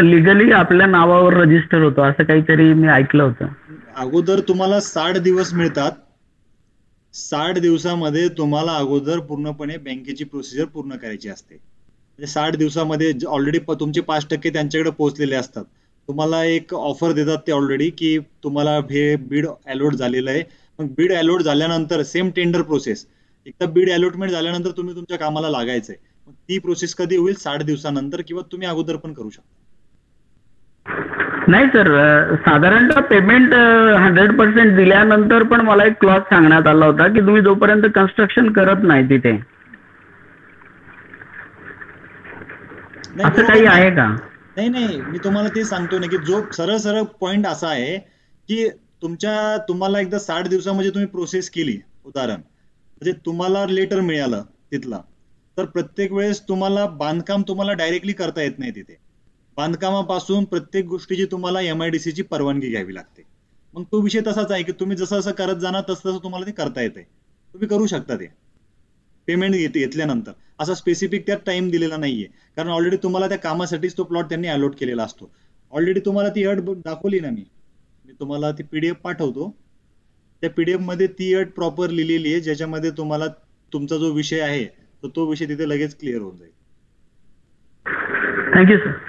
Speaker 10: लिगली आपल्या नावावर रजिस्टर होतो, असं काहीतरी मी ऐकलं होतं.
Speaker 1: अगोदर तुम्हाला 60 दिवस मिळतात. 60 दिवसामध्ये तुम्हाला अगोदर पूर्णपणे बँकेची प्रोसिजर पूर्ण करायची असते. म्हणजे 60 दिवसामध्ये ऑलरेडी तुमचे 5% त्यांच्याकडे पोहोचलेले असतात. तुम्हाला एक ऑफर देतात ते ऑलरेडी की तुम्हाला हे बीड अलॉट झालेलं आहे. मग बीड अलॉट झाल्यानंतर सेम टेंडर प्रोसेस, एकदा बीड अलॉटमेंट झाल्यानंतर तुम्ही तुमच्या कामाला लागायचंय. मग ती प्रोसेस कधी होईल? 60 दिवसानंतर, किंवा तुम्ही अगोदर पण करू शकता.
Speaker 10: नाही सर, साधारणतः पेमेंट 100% दिल्यानंतर पण मला एक क्लॉज सांगण्यात आला होता की तुम्ही जोपर्यंत कन्स्ट्रक्शन करत नाही तिथे, असं काही आहे का?
Speaker 1: नाही नाही, मी तुम्हाला ते सांगतो ना की जो सरळ सरळ पॉइंट असा आहे की तुम्हाला एकदा 60 दिवसामध्ये तुम्ही प्रोसेस केली, उदाहरण म्हणजे तुम्हाला लेटर मिळालं तिथला, तर प्रत्येक वेळेस तुम्हाला बांधकाम तुम्हाला डायरेक्टली करता येत नाही. तिथे बांधकामापासून प्रत्येक गोष्टीची तुम्हाला MIDC ची परवानगी घ्यावी लागते. मग तो विषय तसाच आहे की तुम्ही जसं जसं करत जाणार तसं तसं तुम्हाला ते करता येते. तुम्ही करू शकता ते पेमेंट घेतल्यानंतर. असा स्पेसिफिक त्यात टाइम दिलेला नाहीये, कारण ऑलरेडी तुम्हाला त्या कामासाठीच तो प्लॉट त्यांनी अलॉट केलेला असतो. ऑलरेडी तुम्हाला ती अट दाखवली ना, मी तुम्हाला ती PDF पाठवतो. त्या PDF मध्ये ती अट प्रॉपर लिहिलेली आहे, ज्याच्यामध्ये तुम्हाला तुमचा जो विषय आहे तो विषय तिथे लगेच क्लिअर होऊन जाईल.
Speaker 10: Thank you sir.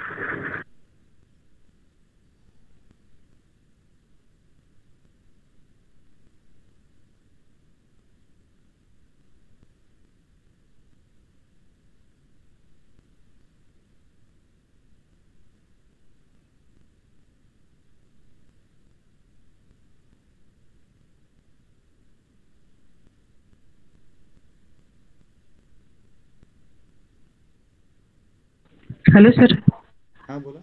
Speaker 11: Hello sir.
Speaker 1: हा बोला.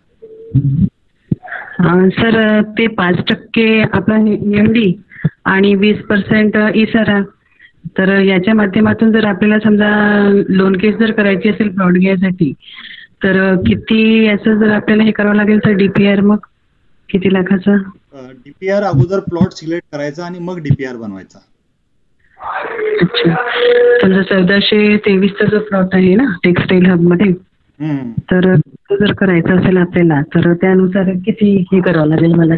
Speaker 11: सर ते 5% आपला एमडी आणि 20% इसारा, तर याच्या माध्यमातून जर आपल्याला समजा लोन केस जर करायची असेल प्लॉट घ्यायसाठी, तर किती याचं जर आपल्याला हे करावं लागेल सर डीपीआर, मग किती लाखाचा?
Speaker 1: डीपीआर अगोदर प्लॉट सिलेक्ट करायचा आणि मग डीपीआर बनवायचा.
Speaker 11: अच्छा. समजा 1423चा जो प्लॉट आहे ना टेक्सटाईल हब मध्ये, तर तो जर करायचा असेल आपल्याला, तर त्यानुसार किती हे करावं लागेल मला?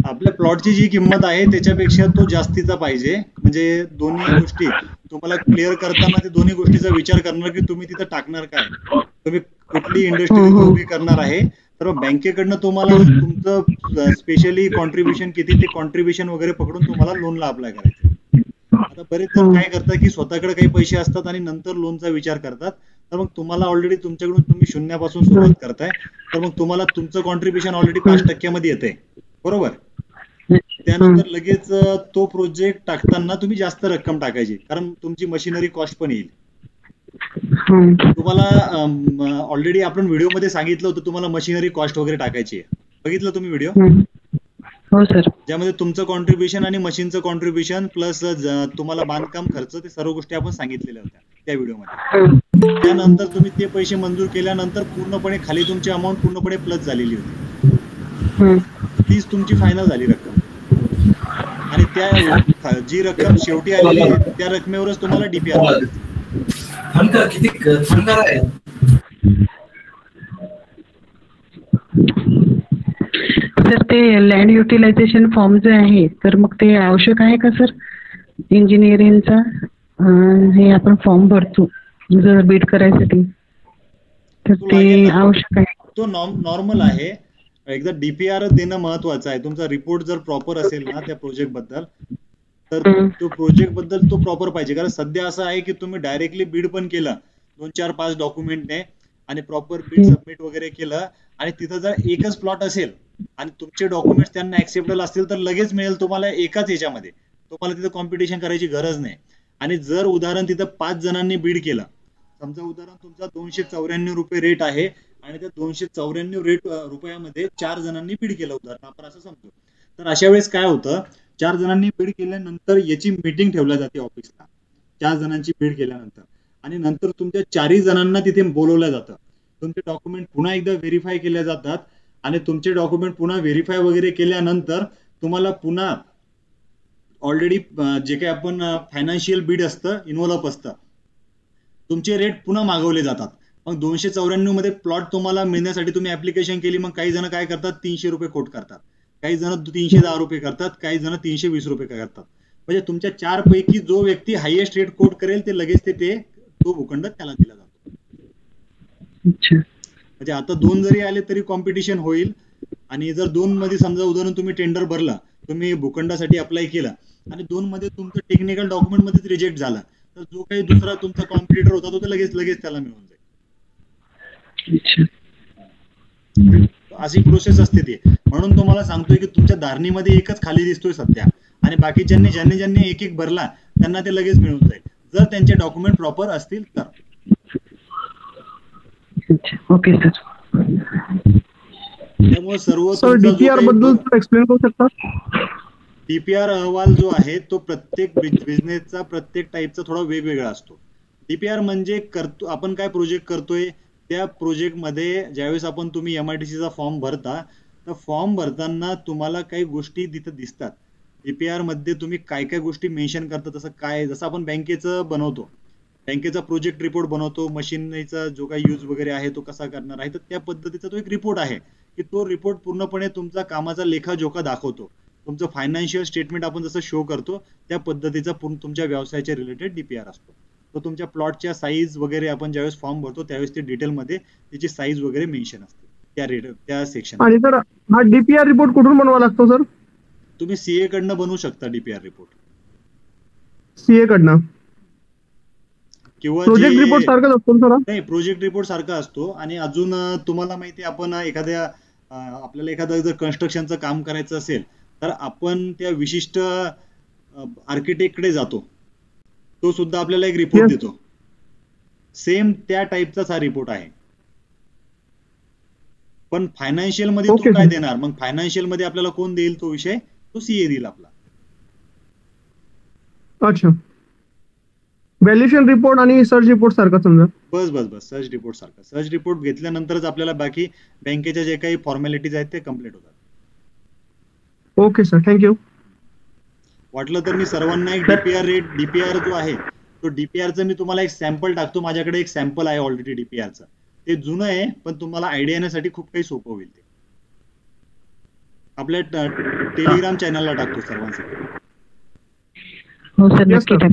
Speaker 1: आपल्या प्लॉटची जी किंमत आहे त्याच्यापेक्षा तो जास्तीचा पाहिजे. म्हणजे दोन्ही गोष्टी तुम्हाला क्लिअर करताना ते दोन्ही गोष्टीचा विचार करणार की तुम्ही तिथं टाकणार काय, तुम्ही कुठली इंडस्ट्री उभी करणार आहे. तर बँकेकडनं तुम्हाला तुमचं स्पेशली कॉन्ट्रीब्युशन किती ते कॉन्ट्रीब्युशन वगैरे पकडून तुम्हाला लोनला अप्लाय करायचं. आता बरेच जण काय करतात की स्वतःकडे काही पैसे असतात आणि नंतर लोनचा विचार करतात. तर मग तुम्हाला ऑलरेडी तुमच्याकडून तुम्ही शून्यापासून सुरुवात करताय, तर मग तुम्हाला तुमचं कॉन्ट्रीब्युशन ऑलरेडी 5% मध्ये येते, बरोबर. त्यानंतर लगेच तो प्रोजेक्ट टाकताना तुम्ही जास्त रक्कम टाकायची, कारण तुमची मशिनरी कॉस्ट पण येईल. तुम्हाला ऑलरेडी आपण व्हिडिओ मध्ये सांगितलं होतं तुम्हाला मशिनरी कॉस्ट वगैरे टाकायची आहे. बघितलं तुम्ही व्हिडिओ?
Speaker 11: हो सर.
Speaker 1: ज्यामध्ये तुमचं कॉन्ट्रीब्युशन आणि मशीनचं कॉन्ट्रीब्युशन प्लस तुम्हाला बांधकाम खर्च, ते सर्व गोष्टी आपण सांगितलेल्या होत्या त्या व्हिडिओमध्ये. त्यानंतर तुम्ही ते पैसे मंजूर केल्यानंतर पूर्णपणे खाली तुमची अमाऊंट पूर्णपणे प्लस झालेली होती. तीच तुमची फायनल झाली रक्कम. आणि त्या जी रक्कम शेवटी आलेली आहे त्या रकमेवरच तुम्हाला डीपीआर
Speaker 11: सर. ते लँड युटिलायझेशन फॉर्म जे आहे, तर मग ते आवश्यक आहे का सर इंजिनिअरिंगचा? हे आपण फॉर्म भरतो जर बीड करायसाठी, तर ते आवश्यक आहे?
Speaker 1: तो नॉर्मल आहे. एकदा डीपीआर देणं महत्वाचं आहे. तुमचा रिपोर्ट जर प्रॉपर असेल ना त्या प्रोजेक्ट बद्दल, तर तो प्रोजेक्ट बद्दल तो प्रॉपर पाहिजे. कारण सध्या असं आहे की तुम्ही डायरेक्टली बीड पण केलं 2-4-5 डॉक्युमेंटने आणि प्रॉपर बीड सबमिट वगैरे केलं, आणि तिथं जर एकच प्लॉट असेल आणि तुमचे डॉक्युमेंट्स त्यांना ऍक्सेप्टेबल असतील तर लगेच मिळेल तुम्हाला एकाच याच्यामध्ये. तुम्हाला तिथं कॉम्पिटिशन करायची गरज नाही. आणि जर उदाहरण तिथं 5 जणांनी बीड केलं, समजा उदाहरण तुमचा 294 रुपये रेट आहे आणि त्या 294 रुपयामध्ये 4 जणांनी बीड केलं उदाहरण आपण असं समजू. तर अशा वेळेस काय होतं, 4 जणांनी बीड केल्यानंतर याची मीटिंग ठेवल्या जाते ऑफिसला 4 जणांची बीड केल्यानंतर, आणि नंतर तुमच्या 4ही जणांना तिथे बोलवलं जातं. तुमचे डॉक्युमेंट पुन्हा एकदा व्हेरीफाय केले जातात, आणि तुमचे डॉक्युमेंट पुन्हा व्हेरीफाय वगैरे केल्यानंतर तुम्हाला पुन्हा ऑलरेडी जे काही आपण फायनान्शियल बीड असतं, इन्व्हॉल्व असतं, तुमचे रेट पुन्हा मागवले जातात. मग 294 मध्ये प्लॉट तुम्हाला मिळण्यासाठी तुम्ही ऍप्लिकेशन केली. मग काही जण काय करतात, 300 रुपये कोट करतात, काही जण 310 रुपये करतात, काही जण 320 रुपये करतात. म्हणजे तुमच्या 4 पैकी जो व्यक्ती हायएस्ट रेट कोट करेल ते लगेच तो भूखंड त्याला दिला जातो. म्हणजे आता 2 जरी आले तरी कॉम्पिटिशन होईल. आणि जर 2 मध्ये समजा उदाहरण तुम्ही टेंडर भरला, तुम्ही भूखंडासाठी अप्लाय केला आणि 2 मध्ये तुमचं टेक्निकल डॉक्युमेंट मध्येच रिजेक्ट झाला, तर जो काही दुसरा तुमचा कॉम्पिटिटर होता तो लगेच त्याला मिळून जाईल. अशी प्रोसेस असते ती. म्हणून तुम्हाला सांगतोय की तुमच्या धारणीमध्ये एकच खाली दिसतोय सध्या, आणि बाकीच्यांनी ज्यांनी एक भरला त्यांना ते लगेच मिळून जाईल जर त्यांचे डॉक्युमेंट प्रॉपर असतील तर.
Speaker 11: Okay sir.
Speaker 1: त्यामुळे सर्व
Speaker 4: डीपीआर बद्दल एक्सप्लेन करू शकता?
Speaker 1: डीपीआर अहवाल जो आहे तो प्रत्येक बिझनेसचा प्रत्येक टाईपचा थोडा वेगवेगळा असतो. डीपीआर म्हणजे आपण काय प्रोजेक्ट करतोय त्या प्रोजेक्ट मध्ये ज्यावेळेस तुम्ही एमआयडीसीचा फॉर्म भरता, तर फॉर्म भरताना तुम्हाला काही गोष्टी तिथे दिसतात. डीपीआर मध्ये तुम्ही काय काय गोष्टी मेन्शन करता, जसं आपण बँकेचं बनवतो, बँकेचा प्रोजेक्ट रिपोर्ट बनवतो, मशीनरीचा जो काही यूज वगैरे आहे तो कसा करणार आहे, तर त्या पद्धतीचा तो एक रिपोर्ट आहे की तो रिपोर्ट पूर्णपणे तुमचा कामाचा लेखाजोखा दाखवतो. तुमचं फायनान्शियल स्टेटमेंट आपण जसं शो करतो त्या पद्धतीचा तुमच्या व्यवसायाच्या रिलेटेड डीपीआर असतो. तो तुमच्या प्लॉटच्या साईज वगैरे आपण ज्यावेळेस फॉर्म भरतो त्यावेळेस ते डिटेलमध्ये त्याची साईज वगैरे मेन्शन असते त्या सेक्शन.
Speaker 4: आणि सर हा डीपीआर रिपोर्ट कुठून बनवावा लागतो सर?
Speaker 1: तुम्ही सीए कडनं बनवू शकता डीपीआर रिपोर्ट,
Speaker 4: सीए कडनं
Speaker 1: किंवा
Speaker 4: प्रोजेक्ट रिपोर्ट सारखाच असतो सर?
Speaker 1: नाही, प्रोजेक्ट रिपोर्ट सारखा असतो. आणि अजून तुम्हाला माहिती आहे, आपण आपल्याला एखादं जर कन्स्ट्रक्शनचं काम करायचं असेल तर आपण त्या विशिष्ट आर्किटेक्टकडे जातो, तो सुद्धा आपल्याला एक रिपोर्ट देतो. सेम त्या टाईपचाच हा रिपोर्ट आहे. पण फायनान्शियल मध्ये तो काय देणार? मग फायनान्शियल मध्ये आपल्याला कोण देईल तो विषय? तो सीए देईल आपला.
Speaker 4: अच्छा, व्हॅल्युएशन रिपोर्ट आणि सर्च रिपोर्ट सारखा समजा.
Speaker 1: बस बस बस सर्च रिपोर्ट सारखा. सर्च रिपोर्ट घेतल्यानंतरच आपल्याला बाकी बँकेच्या जे काही फॉर्मॅलिटीज आहेत ते कम्प्लीट होतात.
Speaker 4: Okay sir, thank you.
Speaker 1: वाटलं तर मी सर्वांना एक डीपीआर जो आहे तो डीपीआरचं मी तुम्हाला एक सॅम्पल टाकतो. माझ्याकडे एक सॅम्पल आहे ऑलरेडी डीपीआरचं. ते जुनं आहे पण तुम्हाला आयडिया येण्यासाठी खूप काही सोपं होईल. ते आपल्या टेलिग्राम चॅनलला टाकतो सर्वांसाठी.
Speaker 11: हो सर, नक्की टाक.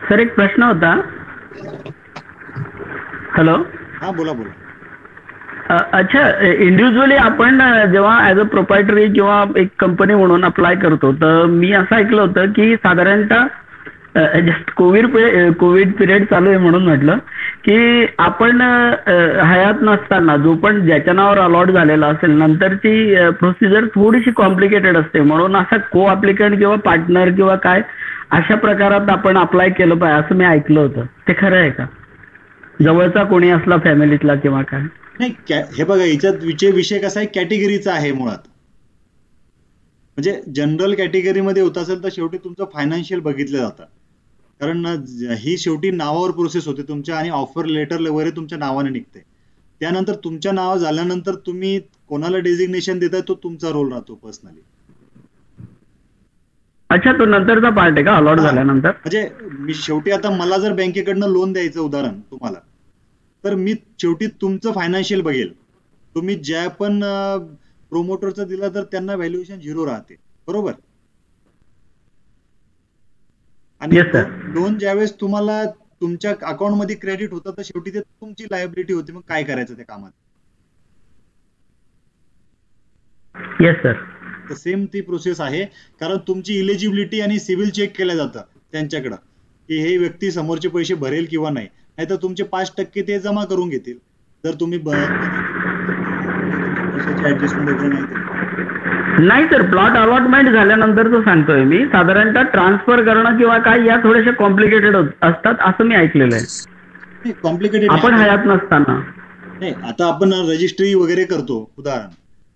Speaker 10: सर एक प्रश्न होता. हॅलो.
Speaker 1: हा बोला बोला.
Speaker 10: अच्छा, इंडिव्हिज्युअली आपण जेव्हा ऍज अ प्रोप्रायटरी किंवा एक कंपनी म्हणून अप्लाय करतो तर मी असं ऐकलं होतं की साधारणतः जस्ट कोविड पिरियड चालू आहे म्हणून म्हटलं की आपण हयात नसताना जो पण ज्याच्या नावावर अलॉट झालेला असेल नंतरची प्रोसिजर थोडीशी कॉम्प्लिकेटेड असते, म्हणून असा को ऍप्लिकंट किंवा पार्टनर किंवा काय अशा प्रकारात आपण अप्लाय केलं पाहिजे असं मी ऐकलं होतं. ते खरं आहे का? जवळचा कोणी असला फॅमिलीतला किंवा काय?
Speaker 1: नाही, हे बघा याच्यात विषय कसा आहे, कॅटेगरीचा आहे मुळात. म्हणजे जनरल कॅटेगरीमध्ये होत असेल तर शेवटी तुमचं फायनान्शियल बघितलं जातं, कारण ही शेवटी नावावर प्रोसेस होते तुमच्या, आणि ऑफर लेटर वगैरे तुमच्या नावाने निघते. त्यानंतर तुमच्या नाव झाल्यानंतर तुम्ही कोणाला डेझिग्नेशन देताय तो तुमचा रोल राहतो पर्सनली.
Speaker 10: अच्छा, तो नंतरचा पार्ट आहे का अलॉट झाल्यानंतर?
Speaker 1: म्हणजे मी शेवटी आता मला जर बँकेकडनं लोन द्यायचं उदाहरण तुम्हाला, तर मी शेवटी तुमचं फायनान्शियल बघेल. तुम्ही ज्या पण प्रोमोटरचं दिलं तर त्यांना व्हॅल्युएशन 0 राहते, बरोबर? आणि लोन ज्यावेळेस तुम्हाला तुमच्या अकाउंट मध्ये क्रेडिट होतं तर शेवटी ते तुमची लायबिलिटी होती. मग काय करायचं त्या कामात?
Speaker 10: Yes sir.
Speaker 1: तर सेम ती प्रोसेस आहे, कारण तुमची इलिजिबिलिटी आणि सिव्हिल चेक केलं जातं त्यांच्याकडं की हे व्यक्ती समोरचे पैसे भरेल किंवा नाही. नाहीतर तुमचे 5% ते जमा करून घेतील जर तुम्ही ऍडजस्टमेंट वगैरे नाही.
Speaker 10: नाही सर, प्लॉट अलॉटमेंट झाल्यानंतरच सांगतोय मी. साधारणतः ट्रान्सफर करणं किंवा काय या थोड्याशा कॉम्प्लिकेटेड असतात असं मी ऐकलेलं आहे.
Speaker 1: कॉम्प्लिकेटेड
Speaker 10: आपण हयात नसताना.
Speaker 1: नाही, आता आपण रजिस्ट्री वगैरे करतो. उदाहरण,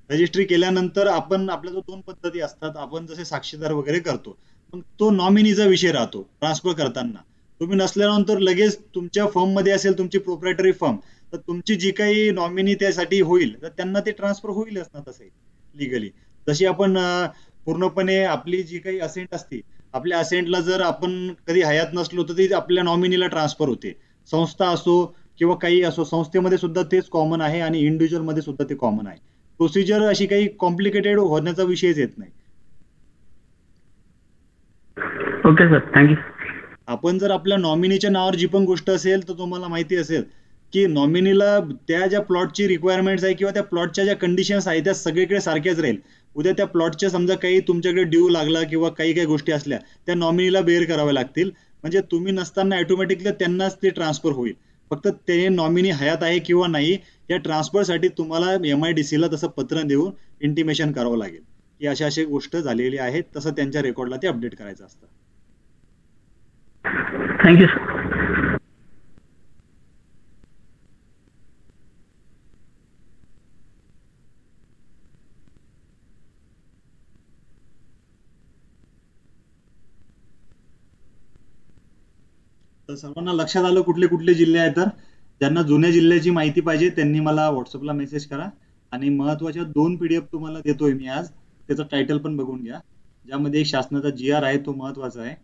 Speaker 1: रजिस्ट्री केल्यानंतर आपण आपल्या 2 पद्धती असतात. आपण जसे साक्षीदार वगैरे करतो, मग तो नॉमिनीचा विषय राहतो. ट्रान्सफर करताना तुम्ही नसल्यानंतर लगेच तुमच्या फर्म मध्ये असेल तुमची प्रोप्रायटरी फर्म, तर तुमची जी काही नॉमिनी त्यासाठी होईल तर त्यांना ते ट्रान्सफर होईलच ना तसे लिगली. जशी आपण पूर्णपणे आपली जी काही असेंट असते, आपल्या असेंटला जर आपण कधी हयात नसलो तर ती आपल्या नॉमिनीला ट्रान्सफर होते. संस्था असो किंवा काही असो, संस्थेमध्ये सुद्धा तेच कॉमन आहे आणि इंडिव्हिज्युअल मध्ये सुद्धा ते कॉमन आहे. प्रोसिजर अशी काही कॉम्प्लिकेटेड होण्याचा विषयच येत नाही.
Speaker 10: Okay sir, thank you.
Speaker 1: आपण जर आपल्या नॉमिनीच्या नावावर जी पण गोष्ट असेल तर तुम्हाला माहिती असेल की नॉमिनीला त्या ज्या प्लॉटची रिक्वायरमेंट्स आहे किंवा त्या प्लॉटच्या ज्या कंडिशन्स आहेत त्या सगळीकडे सारख्याच राहील. उद्या त्या प्लॉटच्या समजा काही तुमच्याकडे ड्यू लागला किंवा काही गोष्टी असल्या त्या नॉमिनीला बेअर कराव्या लागतील. म्हणजे तुम्ही नसताना ऑटोमॅटिकली त्यांनाच ते ट्रान्सफर होईल. फक्त ते नॉमिनी हयात आहे किंवा नाही या ट्रान्सफरसाठी तुम्हाला MIDC ला तसं पत्र देऊन इंटिमेशन करावं लागेल की अशा अशा गोष्ट झालेली आहेत, तसं त्यांच्या रेकॉर्डला ते अपडेट करायचं असतं.
Speaker 10: Thank you sir.
Speaker 1: तर सर्वांना लक्षात आलं कुठले कुठले जिल्हे आहेत. तर ज्यांना जुन्या जिल्ह्याची माहिती पाहिजे त्यांनी मला व्हॉट्सअपला मेसेज करा. आणि महत्वाच्या 2 PDF तुम्हाला देतोय मी आज, त्याचं टायटल पण बघून घ्या. ज्यामध्ये एक शासनाचा GR आहे, तो महत्वाचा आहे.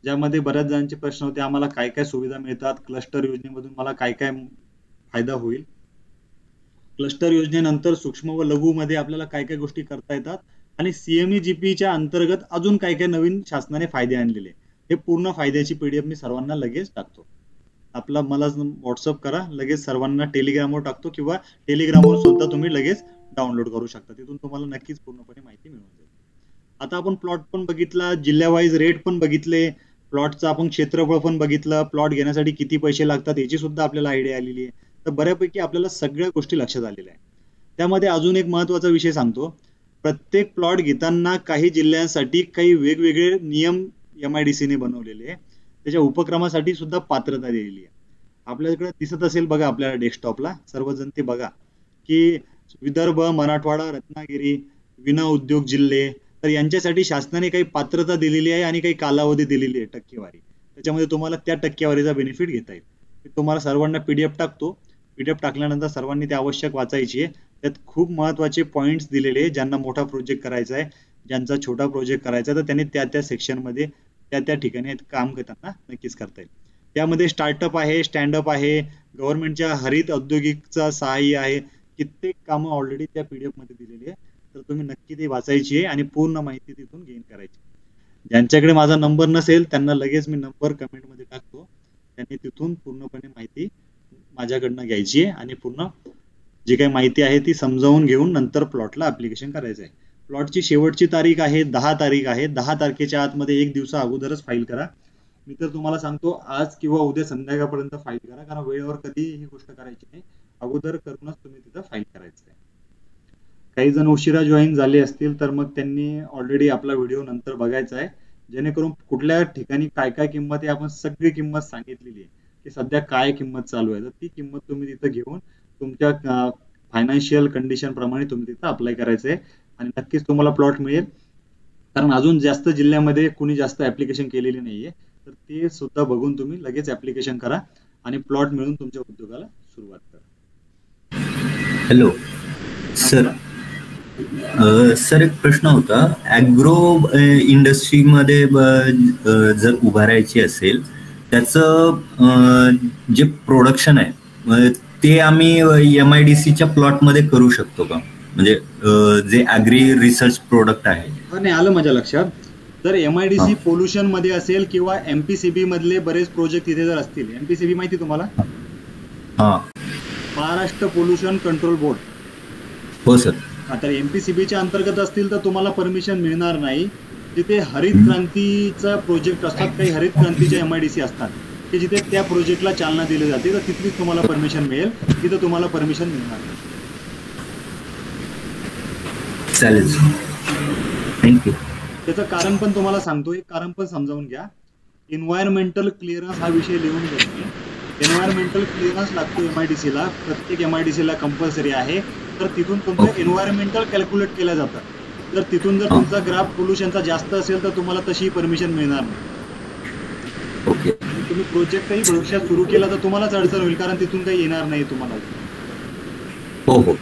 Speaker 1: ज्यामध्ये बऱ्याच जणांचे प्रश्न होते, आम्हाला काय काय सुविधा मिळतात, क्लस्टर योजनेमधून मला काय काय फायदा होईल, क्लस्टर योजनेनंतर सूक्ष्म व लघु मध्ये आपल्याला काय काय गोष्टी करता येतात, आणि CME GP च्या अंतर्गत अजून काय काय नवीन शासनाने फायदे आणलेले. हे पूर्ण फायद्याची PDF मी सर्वांना लगेच टाकतो. मला व्हॉट्सअप करा, लगेच सर्वांना टेलिग्रामवर टाकतो किंवा टेलिग्रामवर सुद्धा तुम्ही लगेच डाउनलोड करू शकता. तिथून तुम्हाला नक्कीच पूर्णपणे माहिती मिळून जाईल. आता आपण प्लॉट पण बघितला, जिल्ह्यावाईज रेट पण बघितले, प्लॉटचं आपण क्षेत्रफळ पण बघितलं, प्लॉट घेण्यासाठी किती पैसे लागतात याची सुद्धा आपल्याला आयडिया आलेली आहे. तर बऱ्यापैकी आपल्याला सगळ्या गोष्टी लक्षात आलेल्या आहे. त्यामध्ये अजून एक महत्वाचा विषय सांगतो. प्रत्येक प्लॉट घेताना काही जिल्ह्यांसाठी काही वेगवेगळे नियम MIDC ने बनवलेले आहे. त्याच्या उपक्रमासाठी सुद्धा पात्रता दिलेली आहे. आपल्याकडे दिसत असेल बघा आपल्याला डेस्कटॉपला, सर्वजण ते बघा की विदर्भ, मराठवाडा, रत्नागिरी, विना उद्योग जिल्हे, तर यांच्यासाठी शासनाने काही पात्रता दिलेली आहे आणि काही कालावधी दिलेली आहे टक्केवारी. त्याच्यामध्ये तुम्हाला त्या टक्केवारीचा बेनिफिट घेता येईल. मी तुम्हाला सर्वांना PDF टाकतो. PDF टाकल्यानंतर सर्वांनी ते आवश्यक वाचायची आहे. त्यात खूप महत्वाचे पॉइंट्स दिलेले आहे. ज्यांना मोठा प्रोजेक्ट करायचा आहे, ज्यांचा छोटा प्रोजेक्ट करायचा आहे, तर त्यांनी त्या सेक्शनमध्ये त्या ठिकाणी काम करताना नक्कीच करता येईल. त्यामध्ये स्टार्टअप आहे, स्टँडअप आहे, गव्हर्नमेंटच्या हरित औद्योगिकचा सहाय्य आहे, कित्येक कामं ऑलरेडी त्या PDF मध्ये दिलेली आहे. तर तुम्ही नक्की ती वाचायची आहे आणि पूर्ण माहिती तिथून गेन करायची. ज्यांच्याकडे माझा नंबर नसेल त्यांना लगेच मी नंबर कमेंटमध्ये टाकतो. त्यांनी तिथून पूर्णपणे माहिती माझ्याकडनं घ्यायची आहे आणि पूर्ण जी काही माहिती आहे ती समजावून घेऊन नंतर प्लॉटला ऍप्लिकेशन करायचं आहे. प्लॉटची शेवटची तारीख आहे 10 तारीख आहे. 10 तारखेच्या आतमध्ये 1 दिवसा अगोदरच फाईल करा. मी तर तुम्हाला सांगतो आज किंवा उद्या संध्याकाळपर्यंत फाईल करा, कारण वेळेवर कधी ही गोष्ट करायची नाही. अगोदर करूनच तुम्ही तिथं फाईल करायचं आहे. काही जण उशिरा जॉईन झाले असतील तर मग त्यांनी ऑलरेडी आपला व्हिडिओ नंतर बघायचा आहे, जेणेकरून कुठल्या ठिकाणी काय काय किंमत आहे आपण सगळी किंमत सांगितलेली आहे की सध्या काय किंमत चालू आहे. तर ती किंमत तुम्ही तिथं घेऊन तुमच्या फायनान्शियल कंडिशन प्रमाणे तुम्ही तिथं अप्लाय करायचं आहे आणि नक्कीच तुम्हाला प्लॉट मिळेल. कारण अजून जास्त जिल्ह्यामध्ये कुणी जास्त ऍप्लिकेशन केलेली नाहीये, तर ते सुद्धा बघून तुम्ही लगेच ऍप्लिकेशन करा आणि प्लॉट मिळून तुमच्या उद्योगाला सुरुवात करा.
Speaker 12: हॅलो सर, सर एक प्रश्न होता. ॲग्रो इंडस्ट्रीमध्ये जर उभारायची असेल त्याचं जे प्रोडक्शन आहे ते आम्ही MIDCच्या प्लॉटमध्ये करू शकतो का? म्हणजे जे ॲग्री रिसर्च प्रोडक्ट आहे.
Speaker 1: नाही, आलं माझ्या लक्षात. जर MIDC पोल्युशन मध्ये असेल किंवा MPCB मधले बरेच प्रोजेक्ट तिथे जर असतील, MPCB माहिती तुम्हाला? Maharashtra pollution control board.
Speaker 12: हो सर.
Speaker 1: तर MPCBच्या अंतर्गत असतील तर तुम्हाला परमिशन मिळणार नाही. जिथे हरित क्रांतीचा प्रोजेक्ट असतात, काही हरित क्रांतीचे MIDC असतात की जिथे त्या प्रोजेक्टला चालना दिली जाते, तर तिथलीच तुम्हाला परमिशन मिळेल, तिथं तुम्हाला परमिशन मिळणार नाही.
Speaker 12: चालेल, थँक्यू.
Speaker 1: त्याचं कारण पण तुम्हाला सांगतो, एक कारण पण समजावून घ्या. एन्व्हायरमेंटल क्लिअरन्स हा विषय लिहून घ्या. एन्व्हायरमेंटल क्लिअरन्स लागतो MIDCला, प्रत्येक MIDCला कंपल्सरी आहे. तर तिथून तुमचं एन्व्हायरमेंटल कॅल्क्युलेट केलं जातं. तर तिथून जर तुमचा ग्राफ पोल्युशनचा जास्त असेल तर तुम्हाला तशी परमिशन मिळणार नाही. तुम्ही प्रोजेक्टही भविष्यात सुरू केला तर तुम्हालाच अडचण होईल, कारण तिथून काही येणार नाही तुम्हाला.
Speaker 12: हो हो,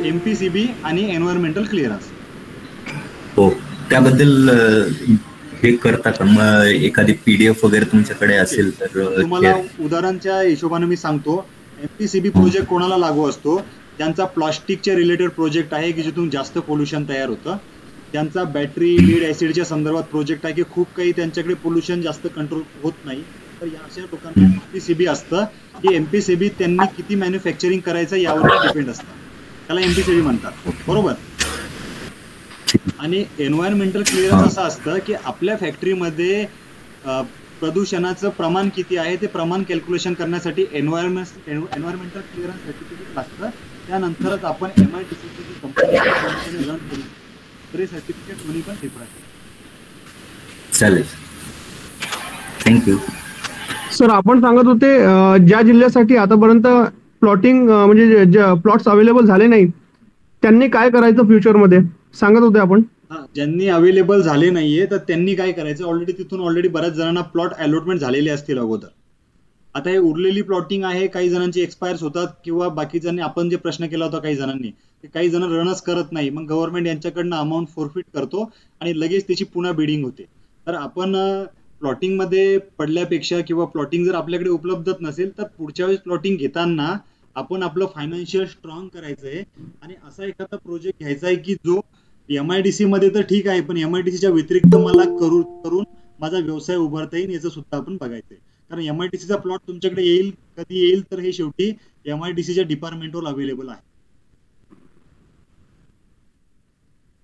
Speaker 1: MPCB आणि एन्व्हायरमेंटल क्लिअरन्स.
Speaker 12: हो, त्याबद्दल हे करता का? मग एखादी PDF वगैरे तुमच्याकडे असेल तर
Speaker 1: तुम्हाला उदाहरणाच्या हिशोबाने मी सांगतो. MPCB प्रोजेक्ट कोणाला लागू असतो? ज्यांचा प्लास्टिकच्या रिलेटेड प्रोजेक्ट आहे की जिथून जास्त पोल्युशन तयार होतं, ज्यांचा बॅटरी लीड ऍसिडच्या संदर्भात प्रोजेक्ट आहे की खूप काही त्यांच्याकडे पोल्युशन जास्त कंट्रोल होत नाही, तर या अशा लोकांना MPCB असतं. की MPCB त्यांनी किती मॅन्युफॅक्चरिंग करायचं यावर डिपेंड असतं, त्याला MPCB म्हणतात, बरोबर. आणि एन्व्हायरमेंटल क्लिअरन्स असं असतं की आपल्या फॅक्टरीमध्ये प्रदूषणाचं प्रमाण किती आहे ते प्रमाण कॅल्क्युलेशन करण्यासाठी एन्व्हायरमेंटल क्लिअरन्स सर्टिफिकेट लागतं. त्यानंतरच आपण MIDCची कंपनी रन करू. तर हे सर्टिफिकेट दोन्ही पण डिफरंट.
Speaker 12: चालेल, थँक्यू.
Speaker 4: सर, आपण सांगत होते ज्या जिल्ह्यासाठी आतापर्यंत प्लॉटिंग म्हणजे प्लॉट्स अवेलेबल झाले नाहीत त्यांनी काय करायचं फ्युचरमध्ये सांगत होते आपण?
Speaker 1: ज्यांनी अवेलेबल झाले नाहीये तर त्यांनी काय करायचं, ऑलरेडी बऱ्याच जणांना प्लॉट अलॉटमेंट झालेले असतील अगोदर. आता हे उरलेली प्लॉटिंग आहे, काही जणांची एक्सपायर्स होतात किंवा बाकी जणांनी आपण जे प्रश्न केला होता काही जणांनी, काही जण रनच करत नाही, मग गव्हर्नमेंट यांच्याकडनं अमाऊंट फोरफिट करतो आणि लगेच त्याची पुन्हा बिडिंग होते. तर आपण प्लॉटिंग मध्ये पडल्यापेक्षा किंवा प्लॉटिंग जर आपल्याकडे उपलब्धच नसेल तर पुढच्या वेळेस प्लॉटिंग घेताना आपण आपलं फायनान्शियल स्ट्रॉंग करायचं आहे आणि असा एखादा प्रोजेक्ट घ्यायचा आहे की जो MIDC मध्ये तर ठीक आहे, पण MIDC च्या व्यतिरिक्त मला करून माझा व्यवसाय उभारता येईल याचं सुद्धा आपण बघायचंय. कारण MIDC चा प्लॉट तुमच्याकडे येईल कधी येईल तर हे शेवटी MIDC च्या डिपार्टमेंटवर अवेलेबल आहे.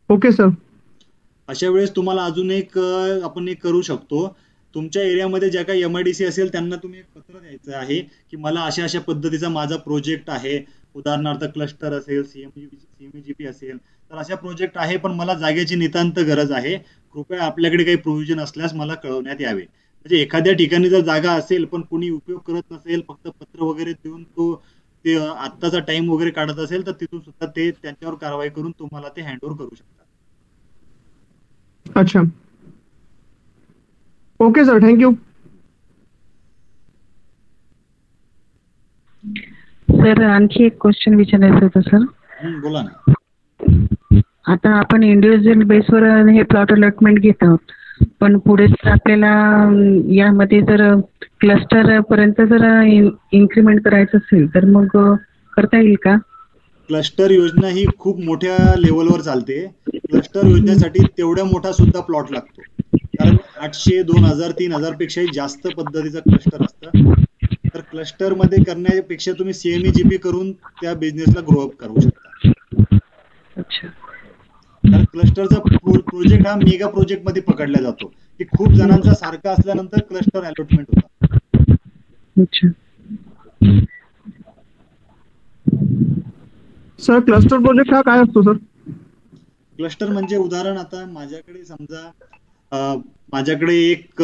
Speaker 4: Okay sir.
Speaker 1: अशा वेळेस तुम्हाला अजून एक आपण एक करू शकतो. तुमच्या एरियामध्ये ज्या काही MIDC असेल त्यांना तुम्ही एक पत्र द्यायचं आहे की मला अशा अशा पद्धतीचा माझा प्रोजेक्ट आहे, उदाहरणार्थ क्लस्टर असेल, CMGP असेल, तर अशा प्रोजेक्ट आहे पण मला जागेची नितांत गरज आहे, कृपया आपल्याकडे काही प्रोव्हिजन असल्यास मला कळवण्यात यावे. म्हणजे एखाद्या ठिकाणी जर जागा असेल पण कोणी उपयोग करत नसेल, फक्त पत्र वगैरे देऊन तो ते आत्ताचा टाइम वगैरे काढत असेल तर तिथून सुद्धा ते त्यांच्यावर कारवाई करून तुम्हाला ते हँडओव्हर करू शकतात.
Speaker 4: अच्छा. Okay sir, thank you.
Speaker 11: सर आणखी एक क्वेश्चन विचारायचं होतं सर.
Speaker 1: बोला ना.
Speaker 11: आता आपण इंडिव्हिज्युअल बेसवर हे प्लॉट अलॉटमेंट घेत आहोत, पण पुढे जर आपल्याला यामध्ये जर क्लस्टर पर्यंत जर इन्क्रीमेंट करायचं असेल तर मग करता येईल का?
Speaker 1: क्लस्टर योजना ही खूप मोठ्या लेवलवर चालते. क्लस्टर योजनेसाठी तेवढा मोठा सुद्धा प्लॉट लागतो, कारण 800, 2000, 3000 पेक्षाही जास्त पद्धतीचा क्लस्टर असतं. तर क्लस्टर मध्ये करण्यापेक्षा तुम्ही CMGP करून त्या बिझनेसला ग्रो अप करू शकता.
Speaker 11: अच्छा.
Speaker 1: कारण क्लस्टरचा प्रोजेक्ट हा मेगा प्रोजेक्ट मध्ये पकडला जातो की खूप जणांचा सारखा असल्यानंतर क्लस्टर अलॉटमेंट होतात.
Speaker 11: अच्छा.
Speaker 4: सर क्लस्टर प्रोजेक्ट हा काय असतो सर?
Speaker 1: क्लस्टर म्हणजे उदाहरण आता माझ्याकडे समजा माझ्याकडे एक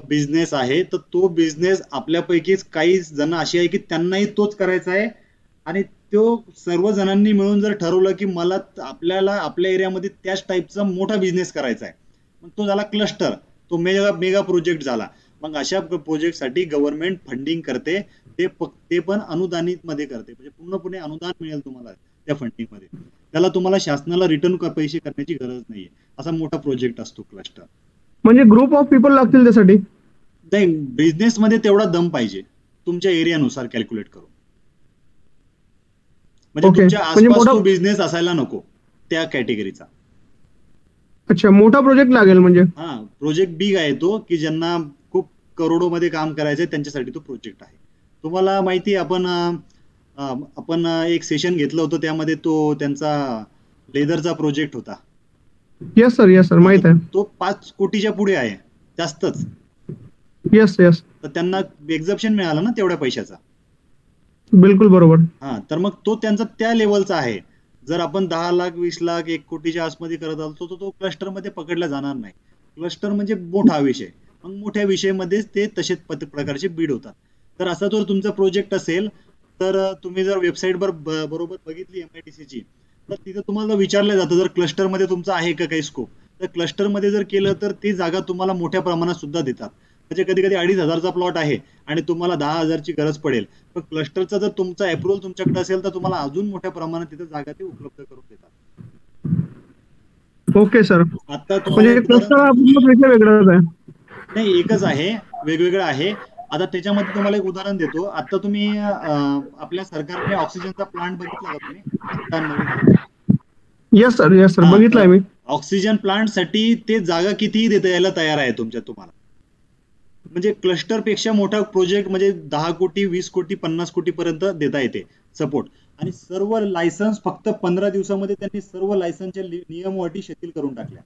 Speaker 1: बिझनेस आहे, तर तो बिझनेस आपल्यापैकीच काही जण अशी आहे की त्यांनाही तोच करायचा आहे आणि तो सर्व जणांनी मिळून जर ठरवलं की मला आपल्याला आपल्या एरियामध्ये त्याच टाईपचा मोठा बिझनेस करायचा आहे, मग तो झाला क्लस्टर, तो मेगा प्रोजेक्ट झाला. मग अशा प्रोजेक्टसाठी गव्हर्नमेंट फंडिंग करते, ते पण अनुदानित मध्ये करते, म्हणजे पूर्णपणे अनुदान मिळेल तुम्हाला त्या फंडिंग मध्ये. त्याला तुम्हाला शासनाला रिटर्न पैसे करण्याची गरज नाहीये. असा मोठा प्रोजेक्ट असतो क्लस्टर.
Speaker 4: म्हणजे ग्रुप ऑफ पीपल लागतील त्यासाठी?
Speaker 1: नाही, बिझनेस मध्ये तेवढा दम पाहिजे तुमच्या एरियानुसार कॅल्क्युलेट करून. म्हणजे तुमच्या आसपास तो बिझनेस असायला नको त्या कॅटेगरीचा.
Speaker 4: अच्छा, मोठा प्रोजेक्ट लागेल म्हणजे?
Speaker 1: हा, प्रोजेक्ट बिग आहे तो, की ज्यांना खूप करोडो मध्ये काम करायचंय त्यांच्यासाठी तो प्रोजेक्ट आहे. तुम्हाला माहिती आपण एक सेशन घेतलं होतं, त्यामध्ये तो त्यांचा लेदरचा प्रोजेक्ट होता.
Speaker 4: येस सर, माहित आहे.
Speaker 1: तो 5 कोटीच्या पुढे आहे, जास्तच.
Speaker 4: येस.
Speaker 1: तर त्यांना एक्झम्पशन मिळालं ना तेवढ्या पैशाचा.
Speaker 4: बिलकुल बरोबर.
Speaker 1: हा, तर मग तो त्यांचा त्या लेवलचा आहे. जर आपण 10 लाख 20 लाख 1 कोटीच्या आसमध्ये करत असतो तर तो क्लस्टर मध्ये पकडला जाणार नाही. क्लस्टर म्हणजे मोठा विषय, मग मोठ्या विषयामध्येच ते तसेच प्रकारचे बीड होतात. तर असा जर तुमचा प्रोजेक्ट असेल तर तुम्ही जर वेबसाईट बरोबर बघितली MIDC ची, तर तिथे तुम्हाला विचारलं जातं जर क्लस्टर मध्ये तुमचा आहे का काही स्कोप. तर क्लस्टर मध्ये जर केलं तर ती जागा तुम्हाला मोठ्या प्रमाणात सुद्धा देतात. म्हणजे कधी कधी 2500चा प्लॉट आहे आणि तुम्हाला 10,000ची गरज पडेल, पण क्लस्टरचा जर तुमचा अप्रुव्हल तुमच्याकडे असेल तर तुम्हाला अजून मोठ्या प्रमाणात तिथे जागा ते उपलब्ध करून देतात.
Speaker 4: Okay sir.
Speaker 1: आता
Speaker 4: म्हणजे क्लस्टर वेगळंच आहे?
Speaker 1: नाही, एकच आहे, वेगवेगळं आहे. आता त्याच्यामध्ये तुम्हाला एक उदाहरण देतो. आता तुम्ही आपल्या सरकारने ऑक्सिजनचा प्लांट बघितला का तुम्ही?
Speaker 4: येस सर, बघितलाय मी.
Speaker 1: ऑक्सिजन प्लांट साठी ते जागा कितीही देता यायला तयार आहे तुम्हाला. म्हणजे क्लस्टर पेक्षा मोठा प्रोजेक्ट म्हणजे 10 कोटी 20 कोटी 50 कोटी पर्यंत देता येते सपोर्ट. आणि सर्व लायसन्स फक्त 15 दिवसामध्ये त्यांनी सर्व लायसन्सच्या नियम व अटी शिथिल करून टाकल्या.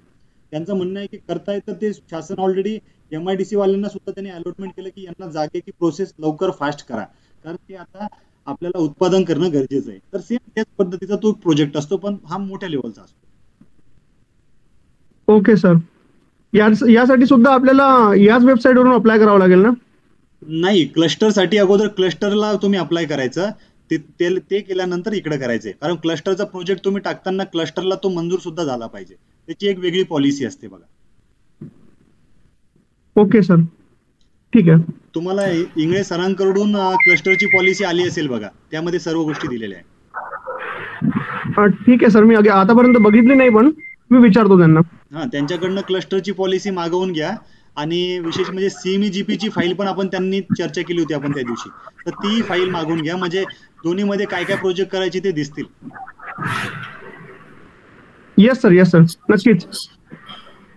Speaker 1: त्यांचं म्हणणं आहे की करता येतं ते शासन ऑलरेडी MIDC वाल्यांना सुद्धा त्यांनी अलॉटमेंट केलं की यांना जागेची प्रोसेस लवकर फास्ट करा, कारण ते आता आपल्याला उत्पादन करणं गरजेचं आहे. तर सेम त्याच पद्धतीचा तो प्रोजेक्ट असतो, पण हा मोठ्या लेवलचा असतो.
Speaker 4: Okay sir. यासाठी सुद्धा आपल्याला याच वेबसाईट वरून अप्लाय करावं लागेल ना?
Speaker 1: नाही, क्लस्टर साठी अगोदर क्लस्टरला तुम्ही अप्लाय करायचं, ते केल्यानंतर इकडे करायचंय. कारण क्लस्टरचा प्रोजेक्ट तुम्ही टाकताना क्लस्टरला तो मंजूर सुद्धा झाला पाहिजे. त्याची एक वेगळी पॉलिसी असते बघा.
Speaker 4: ओके सर, ठीक आहे.
Speaker 1: तुम्हाला इंगळे सरांकडून क्लस्टरची पॉलिसी आली असेल बघा, त्यामध्ये सर्व गोष्टी दिलेल्या आहेत.
Speaker 4: ठीक आहे सर, मी आतापर्यंत बघितली नाही, पण मी विचारतो त्यांना.
Speaker 1: हा, त्यांच्याकडनं क्लस्टरची पॉलिसी मागवून घ्या. आणि विशेष म्हणजे CMGP ची फाईल पण त्यांनी चर्चा केली होती आपण त्या दिवशी, तर ती फाईल मागवून घ्या, म्हणजे दोन्ही मध्ये काय काय प्रोजेक्ट करायचे ते दिसतील.
Speaker 4: येस सर नक्कीच.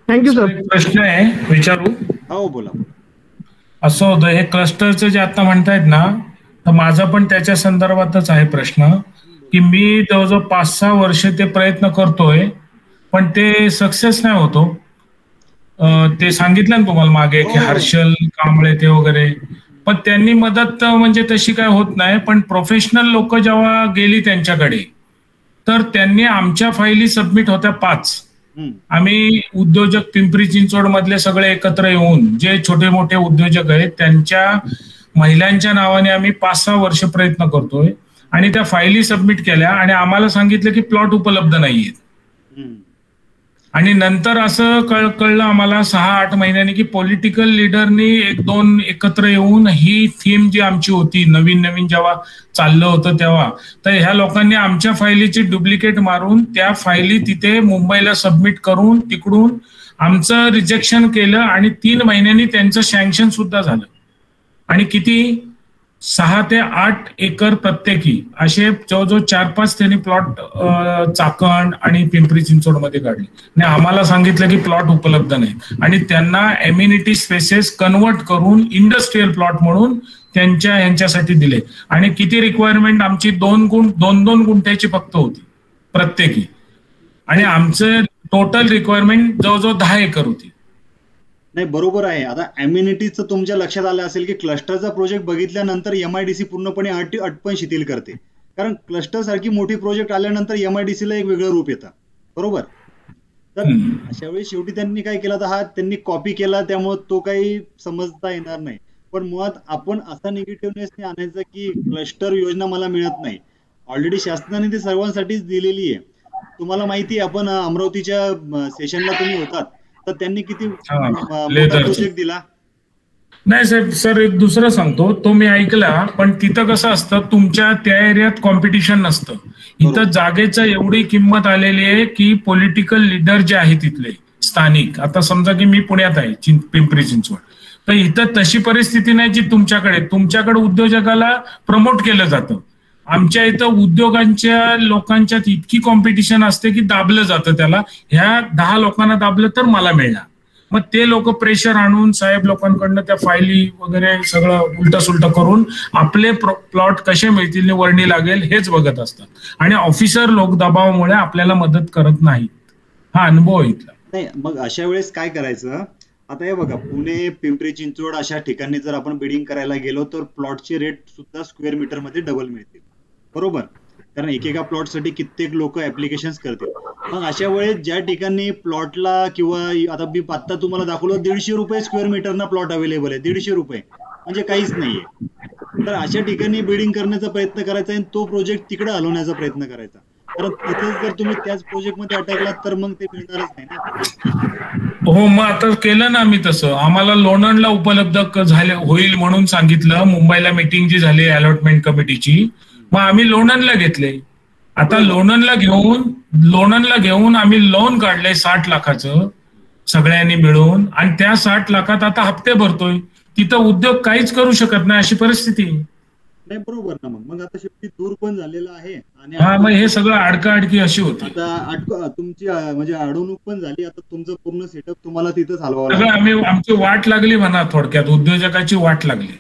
Speaker 4: Thank you sir.
Speaker 13: प्रश्न आहे विचारू?
Speaker 1: हो बोला.
Speaker 13: असं होतं, हे क्लस्टरचं जे आता म्हणतायत ना, तर माझा पण त्याच्या संदर्भातच आहे प्रश्न, की मी जवळजवळ 5-6 वर्ष ते प्रयत्न करतोय पण ते सक्सेस नाही होतो. ते सांगितलं ना तुम्हाला मागे की हर्षल कांबळे ते वगैरे, पण त्यांनी मदत म्हणजे तशी काय होत नाही. पण प्रोफेशनल लोक जेव्हा गेली त्यांच्याकडे, तर त्यांनी आमच्या फायली सबमिट होत्या 5. आम्ही उद्योजक पिंपरी चिंचवड मधले सगळे एकत्र येऊन जे छोटे मोठे उद्योजक आहेत त्यांच्या महिलांच्या नावाने आम्ही 5-6 वर्ष प्रयत्न करतोय आणि त्या फायली सबमिट केल्या आणि आम्हाला सांगितलं की प्लॉट उपलब्ध नाहीयेत. आणि नंतर असं कळलं आम्हाला 6-8 महिन्यांनी की पॉलिटिकल लिडरनी 1-2 एकत्र येऊन ही थीम जी आमची होती नवीन जेव्हा चाललं होतं तेव्हा, तर ह्या लोकांनी आमच्या फायलीची डुप्लिकेट मारून त्या फायली तिथे मुंबईला सबमिट करून तिकडून आमचं रिजेक्शन केलं आणि 3 महिन्यांनी त्यांचं सँक्शन सुद्धा झालं. आणि किती 6 ते 8 एकर प्रत्येकी असे जवळजवळ 4-5 त्यांनी प्लॉट चाकण आणि पिंपरी चिंचवड मध्ये काढले आणि आम्हाला सांगितलं की प्लॉट उपलब्ध नाही आणि त्यांना एम्युनिटी स्पेसेस कन्वर्ट करून इंडस्ट्रीयल प्लॉट म्हणून यांच्यासाठी दिले. आणि किती रिक्वायरमेंट आमची 2 गुंठ्याची फक्त होती प्रत्येकी आणि आमचं टोटल रिक्वायरमेंट जवळजवळ 10 एकर होती.
Speaker 1: नाही बरोबर आहे. आता अम्युनिटीचं तुमच्या लक्षात आलं असेल की क्लस्टरचा प्रोजेक्ट बघितल्यानंतर MIDC पूर्णपणे अट पण शिथिल करते, कारण क्लस्टर सारखी मोठी प्रोजेक्ट आल्यानंतर MIDC ला एक वेगळं रूप येतं. बरोबर. तर अशा वेळी शेवटी त्यांनी काय केला, तर हा त्यांनी कॉपी केला, त्यामुळे तो काही समजता येणार नाही. पण मुळात आपण असा निगेटिव्हनेस आणायचा की क्लस्टर योजना मला मिळत नाही. ऑलरेडी शासनाने ती सर्वांसाठीच दिलेली आहे. तुम्हाला माहिती आहे, आपण अमरावतीच्या सेशनला तुम्ही होतात, तर त्यांनी किती प्रोजेक्ट दिला.
Speaker 13: नाही सर एक दुसरं सांगतो, तो मी ऐकला, पण तिथं कसं असतं तुमच्या त्या एरियात कॉम्पिटिशन नसतं. इथं जागेचं एवढी किंमत आलेली आहे की पॉलिटिकल लीडर जे आहे तिथले स्थानिक, आता समजा की मी पुण्यात आहे पिंपरी चिंचवड, तर इथं तशी परिस्थिती नाही जी तुमच्याकडे उद्योजकाला प्रमोट केलं जातं. आमच्या इथं उद्योगांच्या लोकांच्यात इतकी कॉम्पिटिशन असते की दाबलं जातं त्याला, ह्या 10 लोकांना दाबलं तर मला मिळणार. मग ते लोक प्रेशर आणून साहेब लोकांकडनं त्या फायली वगैरे सगळं उलटं करून आपले प्लॉट कसे मिळतील वर्णी लागेल हेच बघत असतात आणि ऑफिसर लोक दबावामुळे आपल्याला मदत करत नाहीत. हा अनुभव इथला.
Speaker 1: नाही मग अशा वेळेस काय करायचं, आता हे बघा पुणे पिंपरी चिंचवड अशा ठिकाणी जर आपण बिडिंग करायला गेलो तर प्लॉटचे रेट सुद्धा स्क्वेअर मीटर मध्ये डबल मिळतील. बरोबर, कारण एकेका प्लॉटसाठी कित्येक लोक ऍप्लिकेशन करतील. मग अशा वेळेस ज्या ठिकाणी प्लॉटला किंवा आता तुम्हाला दाखवलं 150 रुपये स्क्वेअर मीटरना प्लॉट अवेलेबल आहे, 150 रुपये म्हणजे काहीच नाहीये. तर अशा ठिकाणी बिडिंग करण्याचा प्रयत्न करायचा आणि तो प्रोजेक्ट तिकडे हलवण्याचा प्रयत्न करायचा. कारण तिथेच जर तुम्ही त्याच प्रोजेक्ट मध्ये अटकलात तर मग ते मिळणारच नाही ना.
Speaker 13: हो, मग आता केलं ना आम्ही तसं. आम्हाला लोणंदला उपलब्ध झाले होईल म्हणून सांगितलं. मुंबईला मीटिंग जी झाली अलॉटमेंट कमिटीची, मग आम्ही लोणंदला घेतले. आता लोणंदला घेऊन आम्ही लोन काढले 60 लाखाचं सगळ्यांनी मिळून आणि त्या 60 लाखात आता हप्ते भरतोय. तिथं उद्योग काहीच करू शकत नाही अशी परिस्थिती.
Speaker 1: नाही बरोबर ना. मग आता शेवटी दूर पण झालेला आहे आणि
Speaker 13: मग हे सगळं अडकाअडकी अशी होती.
Speaker 1: आता तुमची म्हणजे अडवणूक पण झाली. आता तुमचं पूर्ण सेटअप तुम्हाला तिथंच हलवावं
Speaker 13: लागलं. आमची वाट लागली म्हणा, थोडक्यात उद्योजकाची वाट लागली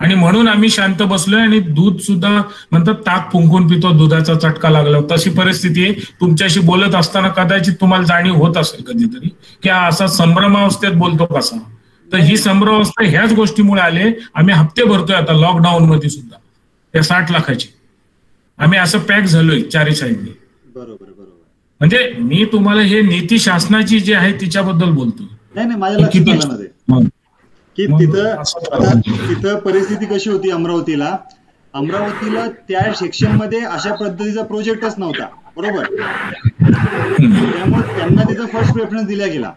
Speaker 13: आणि म्हणून आम्ही शांत बसलोय. आणि दूध सुद्धा म्हणतात ताक फुंकून पितो, दुधाचा चटका लागला तशी परिस्थिती आहे. तुमच्याशी बोलत असताना कदाचित तुम्हाला जाणीव होत असेल कधीतरी की असा संभ्रमावस्थेत बोलतो कसा. तर ही संभ्रमावस्था ह्याच गोष्टीमुळे आले. आम्ही हप्ते भरतोय आता लॉकडाऊन मध्ये सुद्धा त्या 60 लाखाची. आम्ही असं पॅक झालोय 4 साईडने.
Speaker 1: बरोबर.
Speaker 13: म्हणजे मी तुम्हाला हे नीती शासनाची जी आहे तिच्याबद्दल बोलतोय.
Speaker 1: नाही माझ्या लक्षात आलं ना ते की तिथं परिस्थिती कशी होती. अमरावतीला त्या सेक्शन मध्ये अशा पद्धतीचा प्रोजेक्टच नव्हता. बरोबर, त्यामुळे त्यांना तिथं फर्स्ट प्रेफरन्स दिला गेला.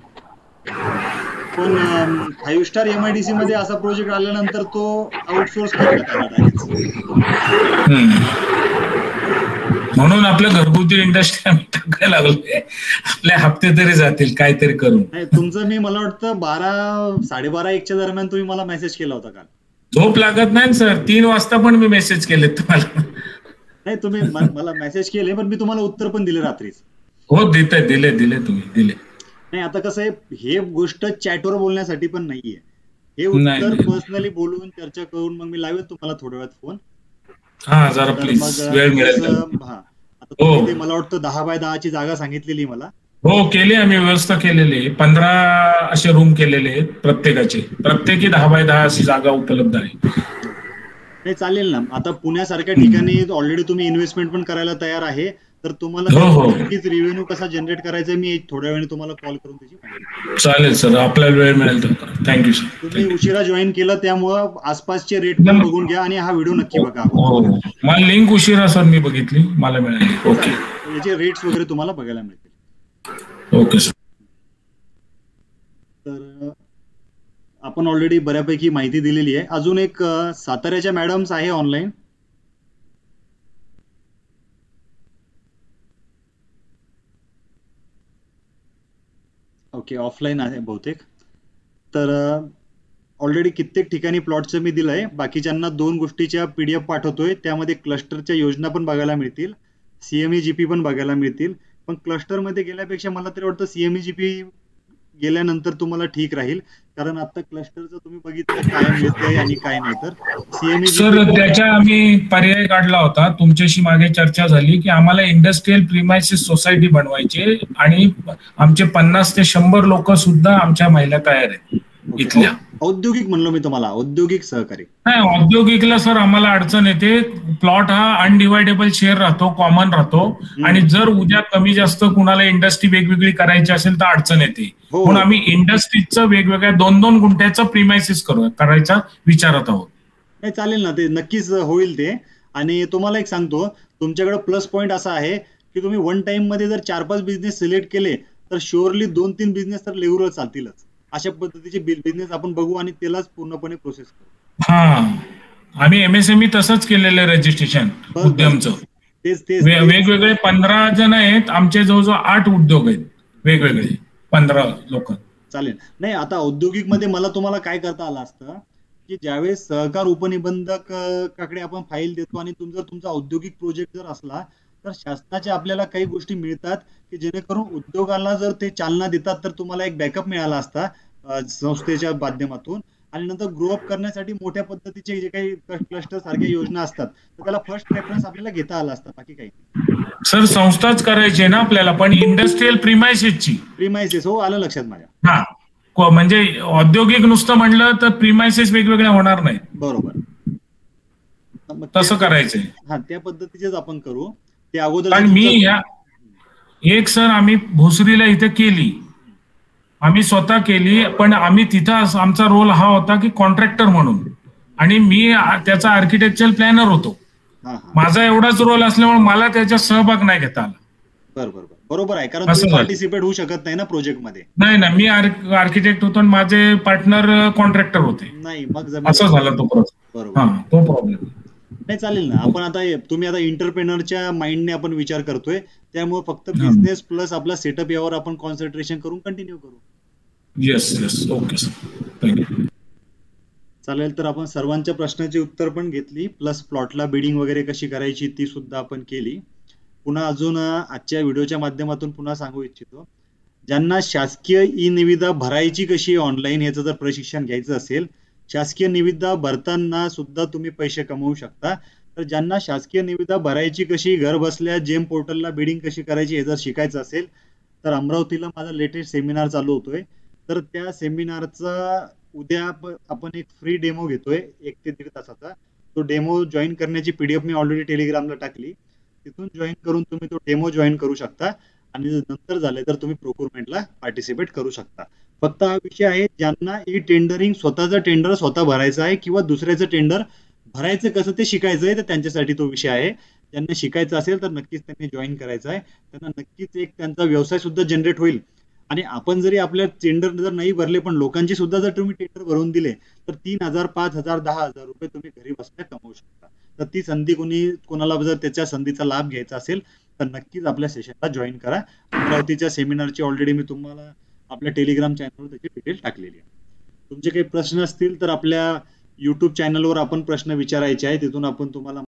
Speaker 1: पण 5 स्टार MIDC मध्ये असा प्रोजेक्ट आल्यानंतर तो आउटसोर्स करण्यात आला.
Speaker 13: म्हणून आपल्या घरगुती इंडस्ट्री आम्ही टाकायला लागलोय. आपले हप्ते तरी जातील काहीतरी करून.
Speaker 1: तुमचं मला वाटतं 12-12:30 दरम्यान तुम्ही मला मेसेज केला होता काल.
Speaker 13: झोप लागत नाही सर, 3 वाजता पण मी मेसेज केले तुम्हाला.
Speaker 1: नाही तुम्ही मला मेसेज केले पण मी तुम्हाला उत्तर पण दिले रात्रीच.
Speaker 13: हो दिले तुम्ही दिले.
Speaker 1: नाही आता कसं आहे, हे गोष्ट चॅटवर बोलण्यासाठी पण नाहीये, हे
Speaker 13: नाही,
Speaker 1: उत्तर
Speaker 13: नाही.
Speaker 1: पर्सनली बोलून चर्चा करून मग मी लावेल तुम्हाला थोड्या वेळात फोन.
Speaker 13: हा जरा
Speaker 1: तर
Speaker 13: प्लीज
Speaker 1: मग
Speaker 13: वेळ मिळेल तर.
Speaker 1: हा आता तुम्ही ते मला वाटतं 10x10 ची जागा सांगितलेली मला.
Speaker 13: हो केली आम्ही, व्यवस्था केलेली आहे. 15 असे रूम केलेले आहेत प्रत्येकी 10x10 अशी जागा उपलब्ध आहे.
Speaker 1: नाही चालेल ना. आता पुण्यासारख्या ठिकाणी ऑलरेडी तुम्ही इन्व्हेस्टमेंट पण करायला तयार आहे, तर तुम्हाला नक्कीच रेव्हेन्यू कसा जनरेट करायचा मी थोड्या वेळाने तुम्हाला कॉल करून त्याची माहिती.
Speaker 13: चालेल सर, आपल्याला वेळ मिळेल तर. Thank you sir.
Speaker 1: तुम्ही उशिरा जॉईन केलं त्यामुळं आसपासचे रेट पण बघून घ्या आणि हा व्हिडिओ नक्की बघा.
Speaker 13: हो मला लिंक उशिरा सर मी बघितली, मला मिळाली. ओके,
Speaker 1: याचे रेट्स वगैरे तुम्हाला बघायला मिळतील.
Speaker 13: Okay sir.
Speaker 1: तर आपण ऑलरेडी बऱ्यापैकी माहिती दिलेली आहे. अजून एक साताऱ्याच्या मॅडम्स आहे ऑनलाईन. ओके, ऑफलाईन आहे बहुतेक. तर ऑलरेडी कित्येक ठिकाणी प्लॉटचं मी दिलंय. बाकीच्यांना 2 गोष्टीच्या PDF पाठवतोय, त्यामध्ये क्लस्टरच्या योजना पण बघायला मिळतील, CME-GP पण बघायला मिळतील. पण क्लस्टरमध्ये गेल्यापेक्षा मला तरी वाटतं CME-GP गेल्यानंतर तुम्हाला ठीक राहील, कारण आता क्लस्टरचं तुम्ही बघितलं काय मिळतंय आणि काय नाही. तर CME-GP
Speaker 13: सर त्याच्या आम्ही पर्याय काढला होता, तुमच्याशी मागे चर्चा झाली की आम्हाला इंडस्ट्रियल प्रिमायसिस सोसायटी बनवायची आणि आमचे 50 ते 100 लोक सुद्धा आमच्या महिला तयार आहेत इथल्या.
Speaker 1: औद्योगिक म्हणलो मी तुम्हाला, औद्योगिक सहकारी.
Speaker 13: नाही, औद्योगिकला सर आम्हाला अडचण येते. प्लॉट हा अनडिवायडेबल शेअर राहतो, कॉमन राहतो, आणि जर उद्या कमी जास्त कुणाला इंडस्ट्री वेगवेगळी करायची असेल तर अडचण येते. म्हणून आम्ही इंडस्ट्रीचं वेगवेगळ्या 2-2 गुंठ्याचं प्रिमायसिस करायचा विचारत आहोत.
Speaker 1: नाही चालेल ना, ते नक्कीच होईल ते. आणि तुम्हाला एक सांगतो, तुमच्याकडे प्लस पॉईंट असा आहे की तुम्ही वन टाइम मध्ये जर 4-5 बिझनेस सिलेक्ट केले तर शुअरली 2-3 बिझनेस तर लेवरच चालतीलच. अशा पद्धतीचे बिझनेस आपण बघू आणि त्यालाच पूर्णपणे प्रोसेस करू.
Speaker 13: हा, आम्ही MSME तसंच केलेलं रजिस्ट्रेशन उद्यमचं. वेगवेगळे 15 जण आहेत आमचे, जवळजवळ 8 उद्योग आहेत वेगवेगळे, 15 लोक.
Speaker 1: चालेल. नाही आता औद्योगिक मध्ये मला तुम्हाला काय करता आलं असतं की ज्यावेळेस सहकार उपनिबंधकाकडे आपण फाईल देतो आणि तुमचा औद्योगिक प्रोजेक्ट जर असला तर शासनाच्या आपल्याला काही गोष्टी मिळतात की जेणेकरून उद्योगाला जर ते चालना देतात तर तुम्हाला एक बॅकअप मिळाला असता संस्थेच्या माध्यमातून. आणि नंतर ग्रो अप करण्यासाठी मोठ्या पद्धतीचे जे काही क्लस्टर सारख्या योजना असतात तर त्याला फर्स्ट प्रेफरन्स आपल्याला घेता आला असता, बाकी काही नाही.
Speaker 13: सर संस्थाच करायची ना आपल्याला, पण इंडस्ट्रियल प्रिमायसिस.
Speaker 1: हो, आलं लक्षात माझ्या.
Speaker 13: हा, म्हणजे औद्योगिक नुसतं म्हणलं तर प्रिमायसिस वेगवेगळ्या होणार नाही.
Speaker 1: बरोबर,
Speaker 13: तसं करायचंय.
Speaker 1: हा, त्या पद्धतीचेच आपण करू. ते अगोदर
Speaker 13: कारण मी एक सर आम्ही भोसरीला इथे केली, आम्ही स्वतः केली, पण आम्ही तिथं आमचा रोल हा होता की कॉन्ट्रॅक्टर म्हणून, आणि मी त्याचा आर्किटेक्चरल प्लॅनर होतो. माझा एवढाच रोल असल्यामुळे मला त्याच्यात सहभाग नाही घेता आला.
Speaker 1: बरोबर आहे, कारण तुम्ही पार्टिसिपेट होऊ शकत नाही ना प्रोजेक्ट मध्ये.
Speaker 13: नाही, मी आर्किटेक्ट होतो आणि माझे पार्टनर कॉन्ट्रॅक्टर होते.
Speaker 1: नाही, मग
Speaker 13: असं झालं तो प्रॉब्लेम.
Speaker 1: नाही चालेल ना. आपण आता तुम्ही आता एंटरप्रेनरच्या माइंडने आपण विचार करतोय, त्यामुळे फक्त बिझनेस प्लस आपला सेटअप यावर आपण कॉन्सन्ट्रेशन करून कंटिन्यू करू.
Speaker 13: Yes okay sir, thank you.
Speaker 1: चालेल. तर आपण सर्वांच्या प्रश्नाची उत्तर पण घेतली, प्लस प्लॉटला बिडिंग वगैरे कशी करायची ती सुद्धा आपण केली. पुन्हा अजून आजच्या व्हिडिओच्या माध्यमातून पुन्हा सांगू इच्छितो, ज्यांना शासकीय ई निविदा भरायची कशी ऑनलाईन ह्याचं जर प्रशिक्षण घ्यायचं असेल, शासकीय निविदा भरताना सुद्धा तुम्ही पैसे कमवू शकता. तर ज्यांना शासकीय निविदा भरायची कशी, घर बसल्या जेम पोर्टलला बिडिंग कशी करायची हे जर शिकायचं असेल तर अमरावतीला माझा लेटेस्ट सेमिनार चालू होतोय. तर त्या सेमिनारचा उद्या आपण एक फ्री डेमो घेतोय 1 ते 1.5 तासाचा. तो डेमो जॉईन करण्याची PDF मी ऑलरेडी टेलिग्रामला टाकली, तिथून जॉईन करून तुम्ही तो डेमो जॉईन करू शकता आणि नंतर झाले तर तुम्ही प्रोक्युरमेंटला पार्टिसिपेट करू शकता. फक्त हा विषय आहे, ज्यांना ई टेंडरिंग स्वतःचं टेंडर स्वतः भरायचं आहे किंवा दुसऱ्याचं टेंडर भरायचं कसं ते शिकायचं आहे, तर त्यांच्यासाठी तो विषय आहे. ज्यांना शिकायचं असेल तर नक्कीच त्यांनी जॉईन करायचं आहे. त्यांना नक्कीच एक त्यांचा व्यवसाय सुद्धा जनरेट होईल. आणि आपण जरी आपल्या टेंडर जर नाही भरले पण लोकांची सुद्धा जर तुम्ही टेंडर भरून दिले तर 3,000, 5,000, 10,000 रुपये तुम्ही घरी बसल्या कमवू शकता. तर ती संधी कोणाला जर त्याच्या संधीचा लाभ घ्यायचा असेल तर नक्कीच आपल्या सेशनला जॉईन करा. अमरावतीच्या सेमिनारची ऑलरेडी मी तुम्हाला आपल्या टेलिग्राम चॅनलवर त्याची डिटेल टाकलेली आहे. तुमचे काही प्रश्न असतील तर आपल्या YouTube चॅनलवर आपण प्रश्न विचारायचे आहे, तिथून आपण तुम्हाला